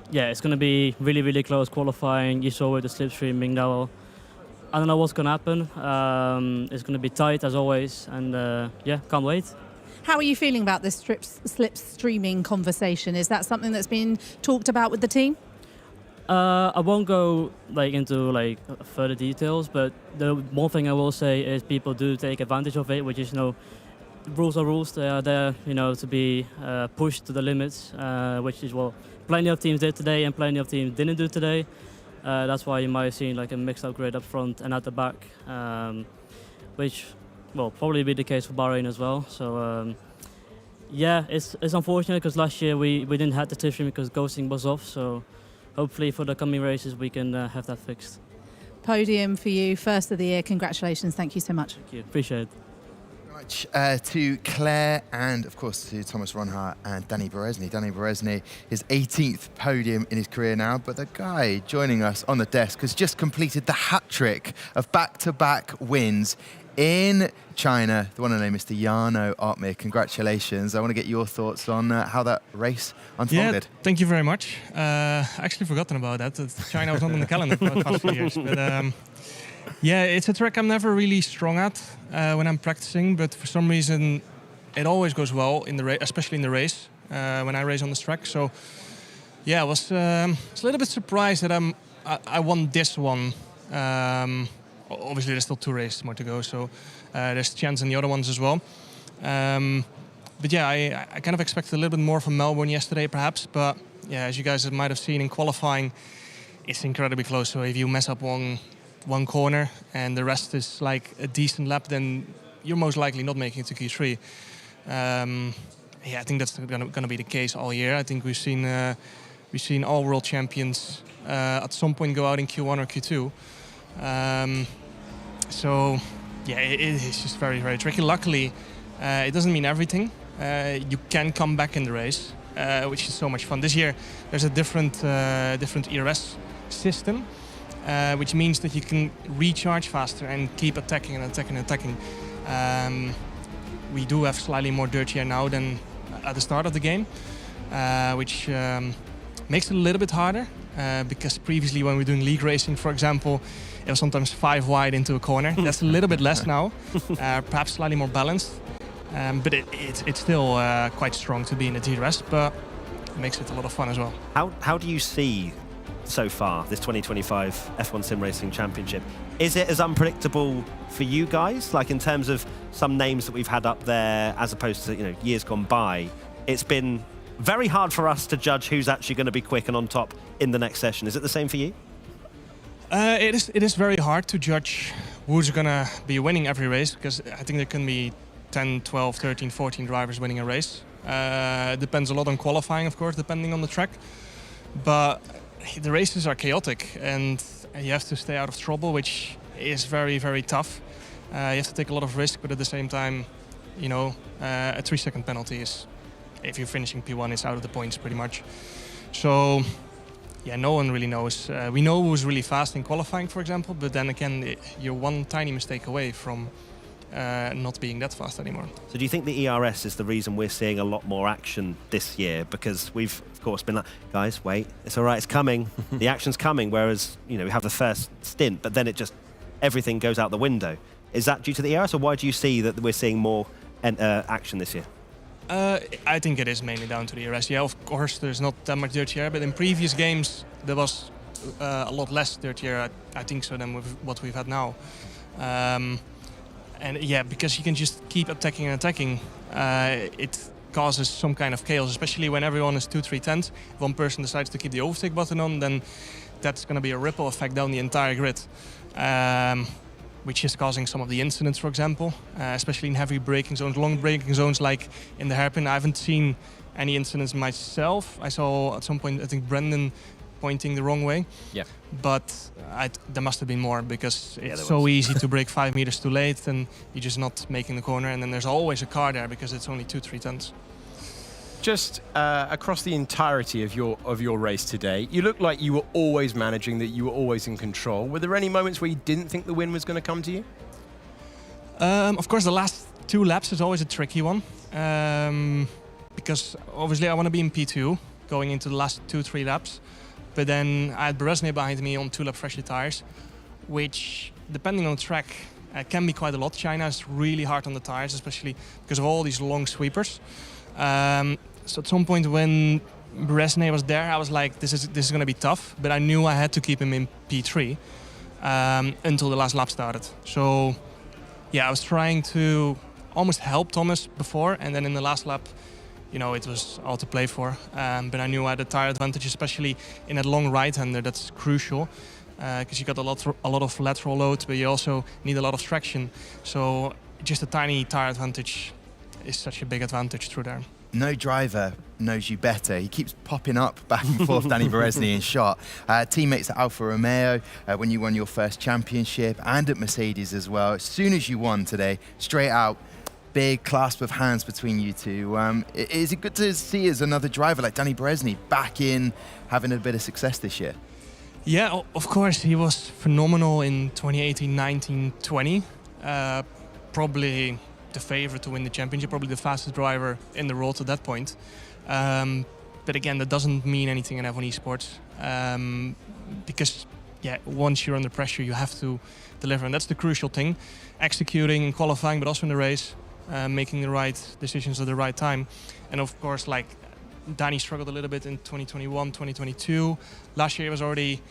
yeah, it's going to be really, really close qualifying. You saw with the slipstreaming now. I don't know what's going to happen. It's going to be tight as always, and yeah, can't wait. How are you feeling about this slipstreaming conversation? Is that something that's been talked about with the team? I won't go into further details, but the one thing I will say is people do take advantage of it, which is rules are rules. They are there, to be pushed to the limits, which is what plenty of teams did today and plenty of teams didn't do today. That's why you might have seen a mixed-up grid up front and at the back, which will probably be the case for Bahrain as well. So yeah, it's unfortunate because last year we didn't have the slipstream because ghosting was off. So hopefully for the coming races we can have that fixed. Podium for you, first of the year. Congratulations. Thank you so much. Thank you. Appreciate it. To Claire and, of course, to Thomas Ronhaar and Danny Berezny. Danny Berezny, his 18th podium in his career now, but the guy joining us on the desk has just completed the hat-trick of back-to-back wins in China. The one and only Mr. Jarno Opmeer. Congratulations. I want to get your thoughts on how that race unfolded. Yeah, thank you very much. I actually forgotten about that. China was not on the calendar for the past few years. But yeah, it's a track I'm never really strong at when I'm practicing, but for some reason it always goes well in the especially in the race when I race on this track. So yeah, I was a little bit surprised that I won this one. Obviously, there's still 2 races more to go, so there's a chance in the other ones as well. But yeah, I kind of expected a little bit more from Melbourne yesterday, perhaps, but yeah, as you guys might have seen in qualifying, it's incredibly close. So if you mess up one corner and the rest is like a decent lap, then you're most likely not making it to Q3. Yeah, I think that's going to be the case all year. I think we've seen all world champions at some point go out in Q1 or Q2. So yeah, it is just very, very tricky. Luckily, it doesn't mean everything. You can come back in the race, which is so much fun. This year, there's a different ERS system, which means that you can recharge faster and keep attacking and attacking and attacking. We do have slightly more dirt here now than at the start of the game, which makes it a little bit harder, because previously when we were doing league racing, for example, it was sometimes 5 wide into a corner. That's a little bit less now, perhaps slightly more balanced, but it's still quite strong to be in the DRS, but it makes it a lot of fun as well. How do you see so far this 2025 F1 Sim Racing Championship? Is it as unpredictable for you guys, like in terms of some names that we've had up there as opposed to years gone by? It's been very hard for us to judge who's actually going to be quick and on top in the next session. Is it the same for you? It is very hard to judge who's going to be winning every race, because I think there can be 10, 12, 13, 14 drivers winning a race. It depends a lot on qualifying, of course, depending on the track. But the races are chaotic and you have to stay out of trouble, which is very, very tough. You have to take a lot of risk, but at the same time, a 3-second penalty is, if you're finishing P1, it's out of the points pretty much. So yeah, no one really knows. We know who's really fast in qualifying, for example, but then again, you're one tiny mistake away from not being that fast anymore. So do you think the ERS is the reason we're seeing a lot more action this year? Because we've, of course, been like, guys, wait, it's all right, it's coming. The action's coming, whereas, we have the first stint, but then everything goes out the window. Is that due to the ERS, or why do you see that we're seeing more action this year? I think it is mainly down to the ERS. Yeah, of course, there's not that much dirt here, but in previous games, there was a lot less dirt here, I think so, than with what we've had now. And yeah, because you can just keep attacking and attacking, it causes some kind of chaos, especially when everyone is 2-3 tenths. If one person decides to keep the overtake button on, then that's going to be a ripple effect down the entire grid, which is causing some of the incidents, for example, especially in heavy braking zones, long braking zones like in the hairpin. I haven't seen any incidents myself. I saw at some point, I think, Brendan pointing the wrong way. Yeah. But there must have been more, because it's so easy to brake 5 meters too late and you're just not making the corner, and then there's always a car there because it's only 2-3 tenths. Just across the entirety of your race today, you look like you were always managing, that you were always in control. Were there any moments where you didn't think the win was going to come to you? Of course, the last 2 laps is always a tricky one, because obviously I want to be in P2 going into the last 2-3 laps. But then I had Beresne behind me on 2-lap freshly tires, which, depending on the track, can be quite a lot. China is really hard on the tires, especially because of all these long sweepers. So at some point when Beresne was there, I was like, this is going to be tough. But I knew I had to keep him in P3 until the last lap started. So yeah, I was trying to almost help Thomas before, and then in the last lap, it was all to play for. But I knew I had a tire advantage, especially in that long right-hander. That's crucial, because you got a lot of lateral load, but you also need a lot of traction. So just a tiny tire advantage is such a big advantage through there. No driver knows you better. He keeps popping up back and forth, Danny Beresne in shot. Teammates at Alfa Romeo, when you won your first championship, and at Mercedes as well. As soon as you won today, straight out, big clasp of hands between you two. Is it good to see as another driver like Danny Beresne back in, having a bit of success this year? Yeah, of course, he was phenomenal in 2018, 19, 20. Probably the favorite to win the championship, probably the fastest driver in the world at that point. But again, that doesn't mean anything in F1 esports, because yeah, once you're under pressure, you have to deliver, and that's the crucial thing. Executing in qualifying, but also in the race. Making the right decisions at the right time. And of course, like, Danny struggled a little bit in 2021, 2022. Last year he was already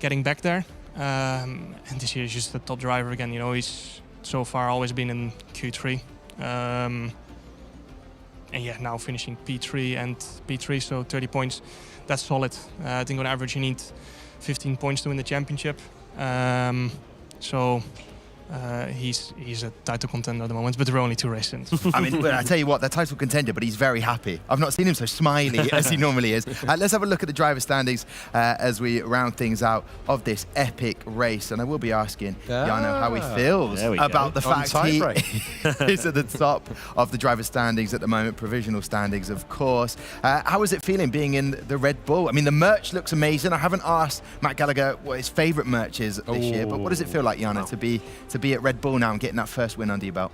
getting back there. And this year he's just the top driver again. He's so far always been in Q3. And yeah, now finishing P3 and P3, so 30 points. that's solid. I think on average you need 15 points to win the championship. So he's a title contender at the moment, but there are only 2 races. I mean, I tell you what, they're title contender, but he's very happy. I've not seen him so smiley as he normally is. Let's have a look at the driver standings as we round things out of this epic race. And I will be asking Jarno how he feels about the fact he is at the top of the driver standings at the moment, provisional standings, of course. How is it feeling being in the Red Bull? I mean, the merch looks amazing. I haven't asked Matt Gallagher what his favourite merch is this year, but what does it feel like, Jarno, to be at Red Bull now and getting that first win under your belt?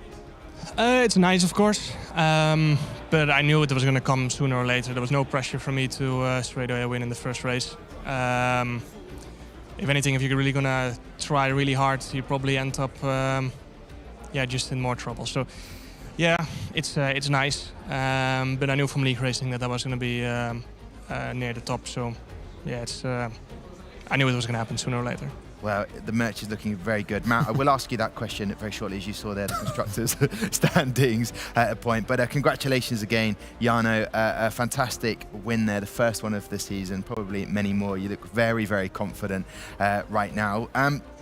It's nice, of course, but I knew it was going to come sooner or later. There was no pressure for me to straight away win in the first race. If anything, if you're really going to try really hard, you probably end up just in more trouble. So yeah, it's nice, but I knew from league racing that I was going to be near the top. So yeah, I knew it was going to happen sooner or later. Well, the merch is looking very good. Matt, I will ask you that question very shortly, as you saw there, the constructors' standings at a point. But congratulations again, Jarno. A fantastic win there, the first one of the season, probably many more. You look very, very confident right now.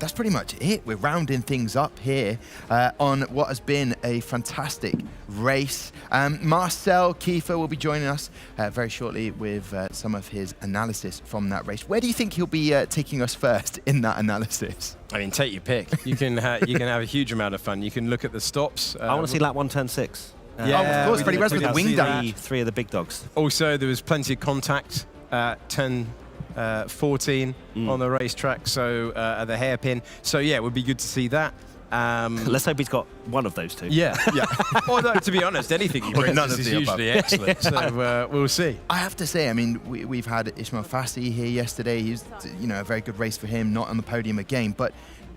That's pretty much it. We're rounding things up here on what has been a fantastic race. Marcel Kiefer will be joining us very shortly with some of his analysis from that race. Where do you think he'll be taking us first in that analysis? I mean, take your pick. You can have a huge amount of fun. You can look at the stops. I want to see lap 1, turn 6. Of course, Freddie Rasmussen with the wing down. 3 of the big dogs. Also, there was plenty of contact at 10-14 on the racetrack, so at the hairpin. So yeah, it would be good to see that. Let's hope he's got one of those 2. Yeah. Although, to be honest, anything he brings is usually excellent. So we'll see. I have to say, I mean, we've had Ismail Fassi here yesterday. He's, a very good race for him, not on the podium again. But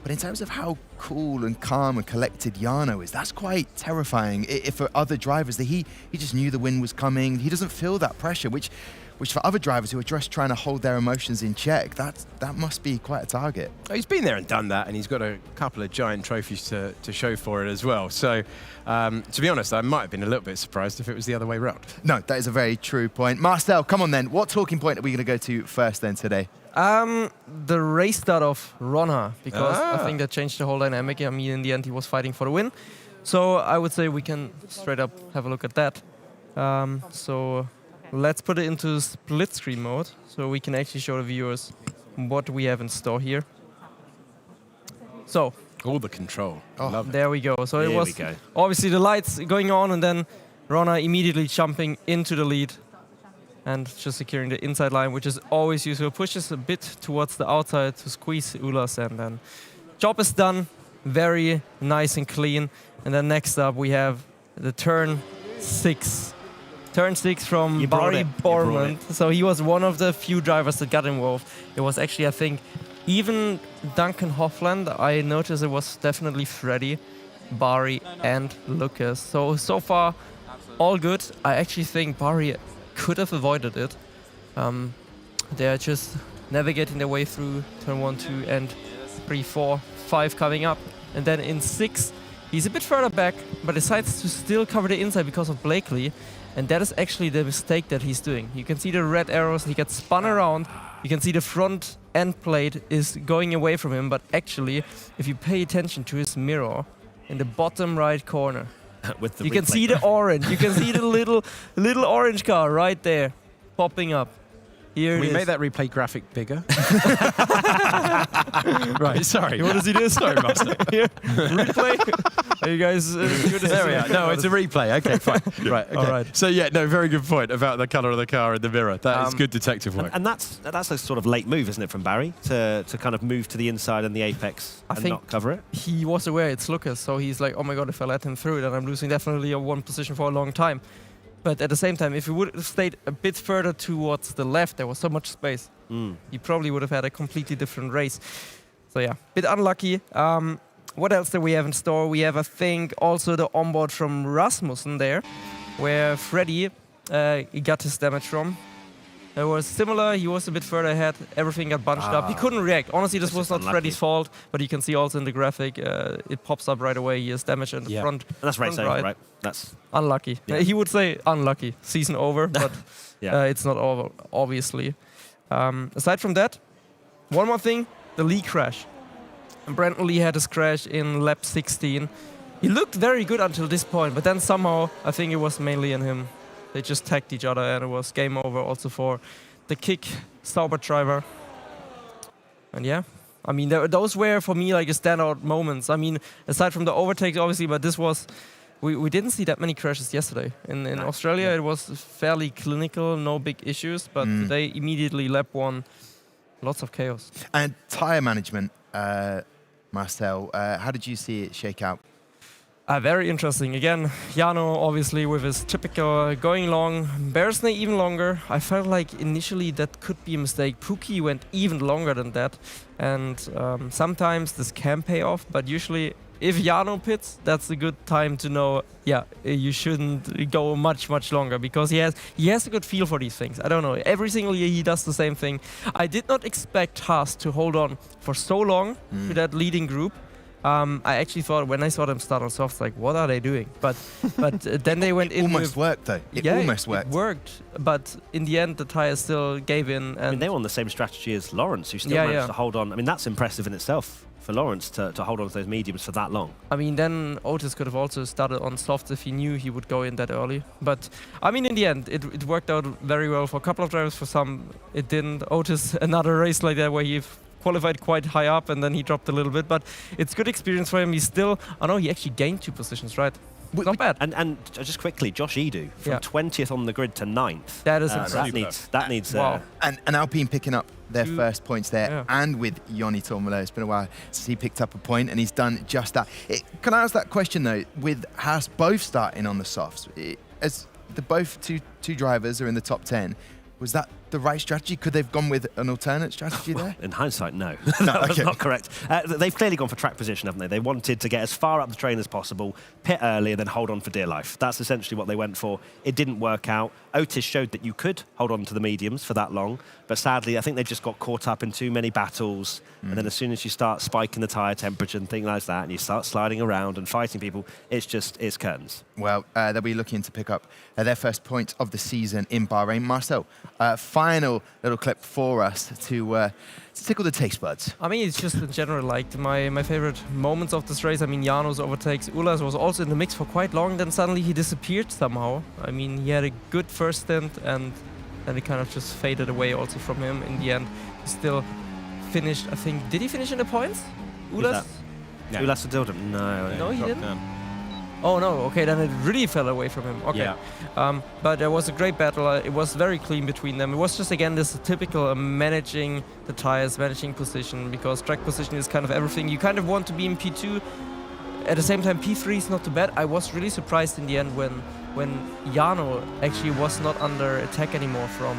in terms of how cool and calm and collected Jarno is, that's quite terrifying. If for other drivers, that he just knew the win was coming. He doesn't feel that pressure, which for other drivers who are just trying to hold their emotions in check, that must be quite a target. He's been there and done that, and he's got a couple of giant trophies to show for it as well. So, to be honest, I might have been a little bit surprised if it was the other way around. No, that is a very true point. Marcel, come on then. What talking point are we going to go to first then today? The race start of Ronha, because I think that changed the whole dynamic. I mean, in the end, he was fighting for the win. So I would say we can straight up have a look at that. So let's put it into split screen mode so we can actually show the viewers what we have in store here. So all the control. There we go. So it was obviously the lights going on, and then Ronha immediately jumping into the lead and just securing the inside line, which is always useful. Pushes a bit towards the outside to squeeze Ulas, and then job is done. Very nice and clean. And then next up we have the turn 6. Turn 6 from Barry Borman. So he was one of the few drivers that got involved. It was actually, I think, even Duncan Hofland. I noticed it was definitely Freddie, Barry, and Lucas. So far, all good. I actually think Barry could have avoided it. They're just navigating their way through turn 1, 2, and 3, 4, 5 coming up. And then in 6, he's a bit further back, but decides to still cover the inside because of Blakely. And that is actually the mistake that he's doing. You can see the red arrows, he gets spun around. You can see the front end plate is going away from him, but actually, if you pay attention to his mirror in the bottom right corner, you can see the orange. You can see the little orange car right there popping up. Here we it made is. that replay graphic bigger. Right, sorry. You want to see this? Sorry, Master. Here, replay. Are you guys? There we are. No, it's a replay. Okay, fine. Right. Okay. All right. So yeah, no, very good point about the colour of the car in the mirror. That is good detective work. And that's a sort of late move, isn't it, from Barry to kind of move to the inside and the apex and not cover it? He was aware it's Lucas, so he's like, oh my god, if I let him through, then I'm losing definitely a 1 position for a long time. But at the same time, if he would have stayed a bit further towards the left, there was so much space. He probably would have had a completely different race. So yeah, bit unlucky. What else do we have in store? We have, I think, also the onboard from Rasmussen there, where Freddie got his damage from. It was similar, he was a bit further ahead, everything got bunched up. He couldn't react. Honestly, this was not unlucky. Freddie's fault, but you can see also in the graphic, it pops up right away. He has damage in the front. And that's race front over, right? That's unlucky. Yeah. He would say unlucky, season over, but it's not over, obviously. Aside from that, one more thing, the Lee crash. Brandon Lee had his crash in lap 16. He looked very good until this point, but then somehow, I think it was mainly in him. They just tagged each other and it was game over also for the kick Sauber driver. And yeah, I mean, those were for me like a standout moments. I mean, aside from the overtakes, obviously, but this was, we didn't see that many crashes yesterday. In Australia, it was fairly clinical, no big issues, but today immediately lap 1, lots of chaos. And tyre management, Marcel, how did you see it shake out? Very interesting. Again, Jarno obviously with his typical going long, Beresney even longer. I felt like initially that could be a mistake. Pookie went even longer than that. And sometimes this can pay off, but usually if Jarno pits, that's a good time to know, yeah, you shouldn't go much, much longer because he has a good feel for these things. I don't know. Every single year he does the same thing. I did not expect Haas to hold on for so long to that leading group. I actually thought when I saw them start on softs, like, what are they doing? But then they went in. Almost worked though. It almost worked. It worked, but in the end the tires still gave in. And I mean, they were on the same strategy as Lawrence, who still managed to hold on. I mean, that's impressive in itself for Lawrence to hold on to those mediums for that long. I mean, then Otis could have also started on softs if he knew he would go in that early. But I mean, in the end, it worked out very well for a couple of drivers. For some, it didn't. Otis, another race like that where he qualified quite high up and then he dropped a little bit, but it's good experience for him. He's still, I know he actually gained 2 positions, right? Not bad. And just quickly, Josh Edu from 20th on the grid to 9th. That is that needs. Wow. And Alpine picking up their first points there, and with Joni Tormolo, it's been a while since he picked up a point, and he's done just that. Can I ask that question though? With Haas both starting on the softs, as the both two drivers are in the top 10. Was that the right strategy? Could they have gone with an alternate strategy there? In hindsight, no. That was not correct. They've clearly gone for track position, haven't they? They wanted to get as far up the train as possible, pit early, and then hold on for dear life. That's essentially what they went for. It didn't work out. Otis showed that you could hold on to the mediums for that long, but sadly, I think they just got caught up in too many battles, and then as soon as you start spiking the tyre temperature and things like that, and you start sliding around and fighting people, it's curtains. Well, they'll be looking to pick up their first point of the season in Bahrain. Marcel, final little clip for us to tickle the taste buds. I mean, it's just in general like my favorite moments of this race. I mean, Janos overtakes. Ulas was also in the mix for quite long, then suddenly he disappeared somehow. I mean, he had a good first stint and then it kind of just faded away also from him. In the end, he still finished, I think, did he finish in the points? Ulas? Yeah. Ulas didn't. No, he didn't. Oh no, okay, then it really fell away from him. Okay. Yeah. But there was a great battle. It was very clean between them. It was just, again, this typical managing the tires, managing position, because track position is kind of everything. You kind of want to be in P2. At the same time, P3 is not too bad. I was really surprised in the end when Jarno actually was not under attack anymore from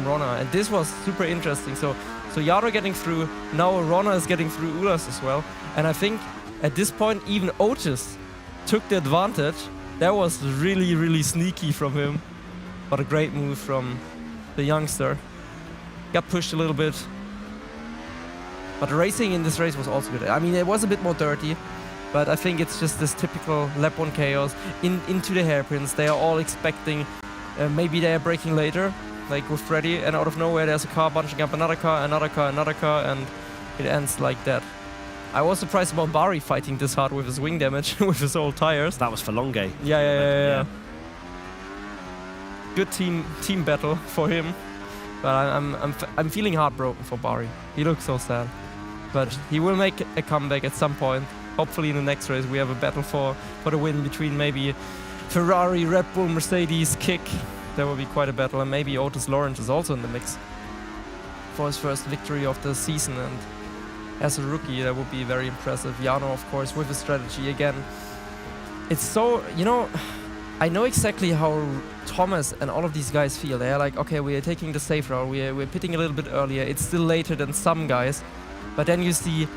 Rona. And this was super interesting. So Jarno getting through, now Rona is getting through Ulas as well. And I think at this point, even Otis took the advantage. That was really, really sneaky from him. But a great move from the youngster. Got pushed a little bit. But the racing in this race was also good. I mean, it was a bit more dirty, but I think it's just this typical lap 1 chaos into the hairpins. They are all expecting, maybe they are braking later, like with Freddy, and out of nowhere there's a car bunching up another car, and it ends like that. I was surprised about Bari fighting this hard with his wing damage, with his old tires. That was for Longue. Yeah. Good team battle for him, but I'm feeling heartbroken for Bari. He looks so sad, but he will make a comeback at some point. Hopefully in the next race we have a battle for the win between maybe Ferrari, Red Bull, Mercedes, Kick. There will be quite a battle, and maybe Otis Lawrence is also in the mix for his first victory of the season. And as a rookie, that would be very impressive. Jarno, of course, with his strategy again. It's so, I know exactly how Thomas and all of these guys feel. They're like, okay, we are taking the safe route. We're pitting a little bit earlier. It's still later than some guys. But then you see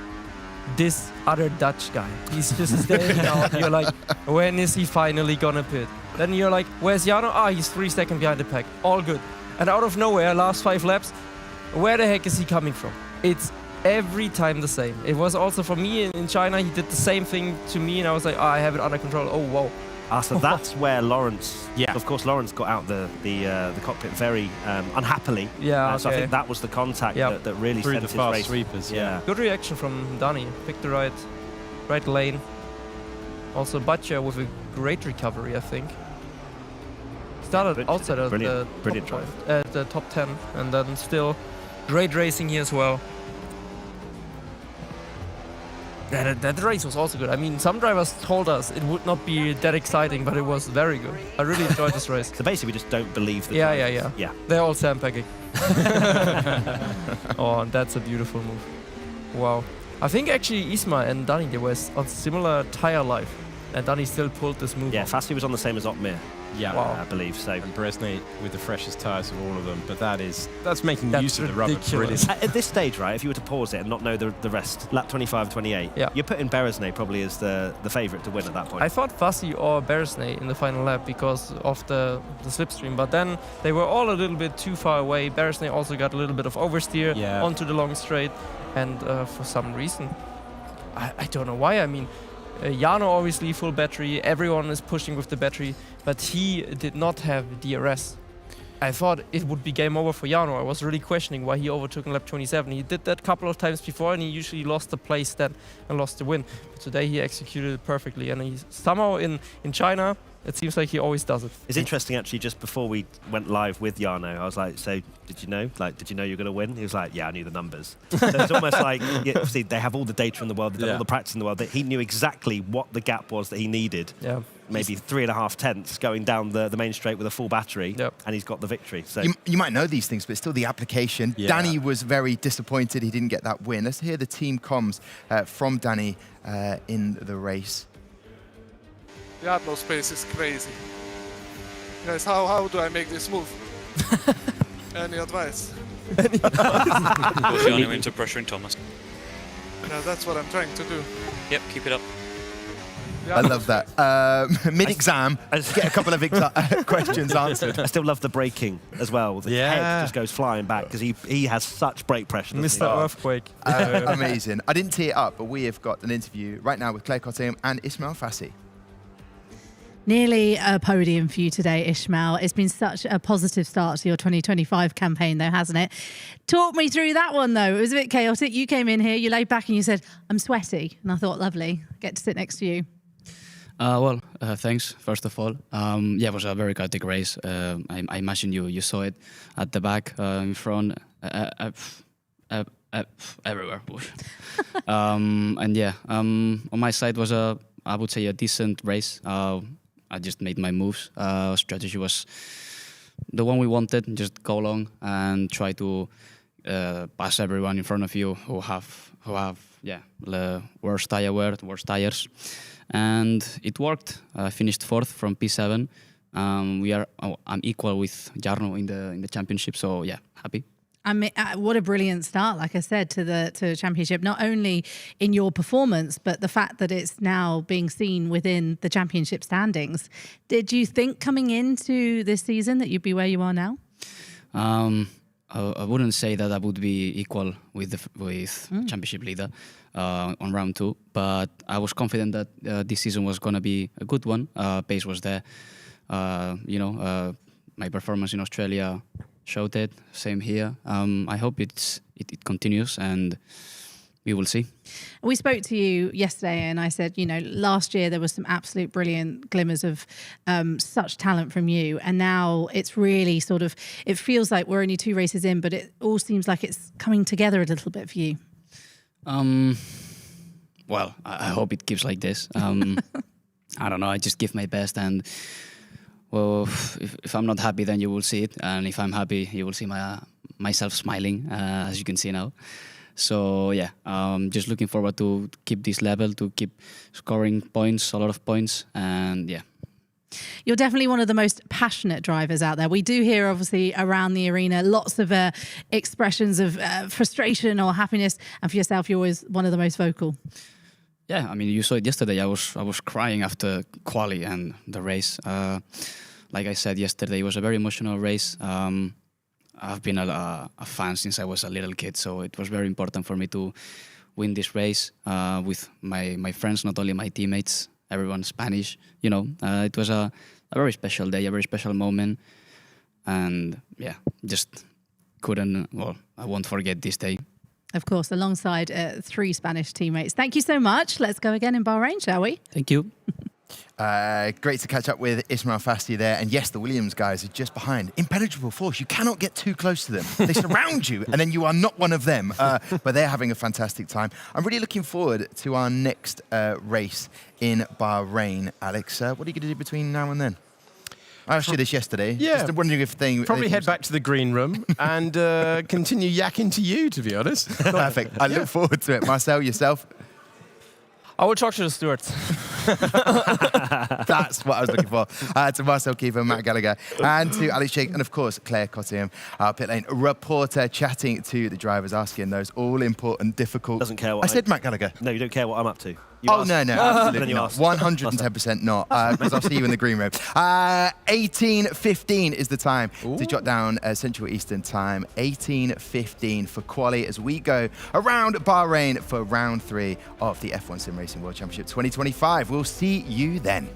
this other Dutch guy. He's just staying out. You're like, when is he finally gonna pit? Then you're like, where's Jarno? He's 3 seconds behind the pack. All good. And out of nowhere, last 5 laps, where the heck is he coming from? It's every time the same. It was also for me in China. He did the same thing to me, and I was like, I have it under control. Oh, whoa. So that's where Lawrence. Yeah. Of course, Lawrence got out the cockpit very unhappily. Yeah. So I think that was the contact that really through sent the his fast race. sweepers. Yeah. Good reaction from Danny. Picked the right lane. Also Batya with a great recovery, I think. Started outside of the top 10, and then still great racing here as well. Yeah, that race was also good. I mean, some drivers told us it would not be that exciting, but it was very good. I really enjoyed this race. So basically, we just don't believe the Yeah. They're all sandbagging. Oh, and that's a beautiful move. Wow. I think actually Isma and Danny, they were on similar tire life, and Danny still pulled this move. Yeah, off. Fassi was on the same as Otmir. Yeah, I believe so. And Bresnay with the freshest tyres of all of them, but that's making use of the rubber. Ridiculous. At this stage, right, if you were to pause it and not know the rest, lap 25, 28, you're putting Beresnay probably as the favourite to win at that point. I thought Fassi or Beresnay in the final lap because of the slipstream, but then they were all a little bit too far away. Beresnay also got a little bit of oversteer onto the long straight, and for some reason, I don't know why. I mean, Jarno obviously full battery, everyone is pushing with the battery, but he did not have DRS. I thought it would be game over for Jarno. I was really questioning why he overtook in lap 27. He did that a couple of times before, and he usually lost the place then and lost the win. But today he executed it perfectly, and he's somehow in China, it seems like he always does it. It's interesting, actually, just before we went live with Jarno, I was like, so did you know? Did you know you were going to win? He was like, yeah, I knew the numbers. So it's almost like, see, they have all the data in the world, they've done all the practice in the world, that he knew exactly what the gap was that he needed. Yeah. Maybe 3.5 tenths going down the main straight with a full battery, and he's got the victory. So you might know these things, but still the application. Yeah. Danny was very disappointed he didn't get that win. Let's hear the team comms from Danny in the race. The Jarno space is crazy. Guys, how do I make this move? Any advice? Push Jarno into pressuring Thomas. Yeah, that's what I'm trying to do. Yep, keep it up. I love that. Mid-exam, get a couple of questions answered. I still love the braking as well. The head just goes flying back because he has such brake pressure. Mr. Earthquake. Amazing. I didn't tee it up, but we have got an interview right now with Claire Cottingham and Ismail Fassi. Nearly a podium for you today, Ishmael. It's been such a positive start to your 2025 campaign, though, hasn't it? Talk me through that one, though. It was a bit chaotic. You came in here, you laid back and you said, I'm sweaty. And I thought, lovely, get to sit next to you. Thanks, first of all. It was a very chaotic race. I imagine you saw it at the back, in front, everywhere. On my side was I would say a decent race. I just made my moves. Strategy was the one we wanted. Just go along and try to pass everyone in front of you who have the worst tire wear, worst tires, and it worked. I finished 4th from P7. I'm equal with Jarno in the championship, so yeah, happy. I mean, what a brilliant start, like I said, to the championship, not only in your performance, but the fact that it's now being seen within the championship standings. Did you think coming into this season that you'd be where you are now? I wouldn't say that I would be equal with championship leader on round 2, but I was confident that this season was going to be a good one. Pace was there. My performance in Australia showed it. Same here. I hope it continues, and we will see. We spoke to you yesterday, and I said, last year there was some absolute brilliant glimmers of such talent from you, and now it's really it feels like we're only 2 races in, but it all seems like it's coming together a little bit for you. I hope it keeps like this. I don't know. I just give my best, and well, if I'm not happy, then you will see it, and if I'm happy, you will see myself smiling, as you can see now. So yeah, just looking forward to keep this level, to keep scoring points, a lot of points, and yeah. You're definitely one of the most passionate drivers out there. We do hear, obviously, around the arena, lots of expressions of frustration or happiness, and for yourself, you're always one of the most vocal. Yeah, I mean, you saw it yesterday. I was crying after quali and the race. Like I said yesterday, it was a very emotional race. I've been a fan since I was a little kid, so it was very important for me to win this race with my friends, not only my teammates. everyone Spanish. It was a very special day, a very special moment, and yeah, just I won't forget this day. Of course, alongside 3 Spanish teammates. Thank you so much. Let's go again in Bahrain, shall we? Thank you. Great to catch up with Ismail Fasti there. And yes, the Williams guys are just behind. Impenetrable force. You cannot get too close to them. They surround you, and then you are not one of them. But they're having a fantastic time. I'm really looking forward to our next race in Bahrain. Alex, what are you going to do between now and then? I asked you this yesterday. Yeah. Just wondering if Probably head back to the green room and continue yakking to you, to be honest. Perfect. I look forward to it. Marcel, yourself? I will talk to the stewards. That's what I was looking for. To Marcel Kiefer, Matt Gallagher, and to Alex Jake, and of course, Claire Cottingham, our pit lane reporter, chatting to the drivers, asking those all-important, difficult... Doesn't care what I said Matt Gallagher. No, you don't care what I'm up to. No, absolutely not. 110% not, because I'll see you in the green room. 18:15 is the time to jot down Central Eastern Time. 18:15 for quali as we go around Bahrain for round 3 of the F1 Sim Racing World Championship 2025. We'll see you then.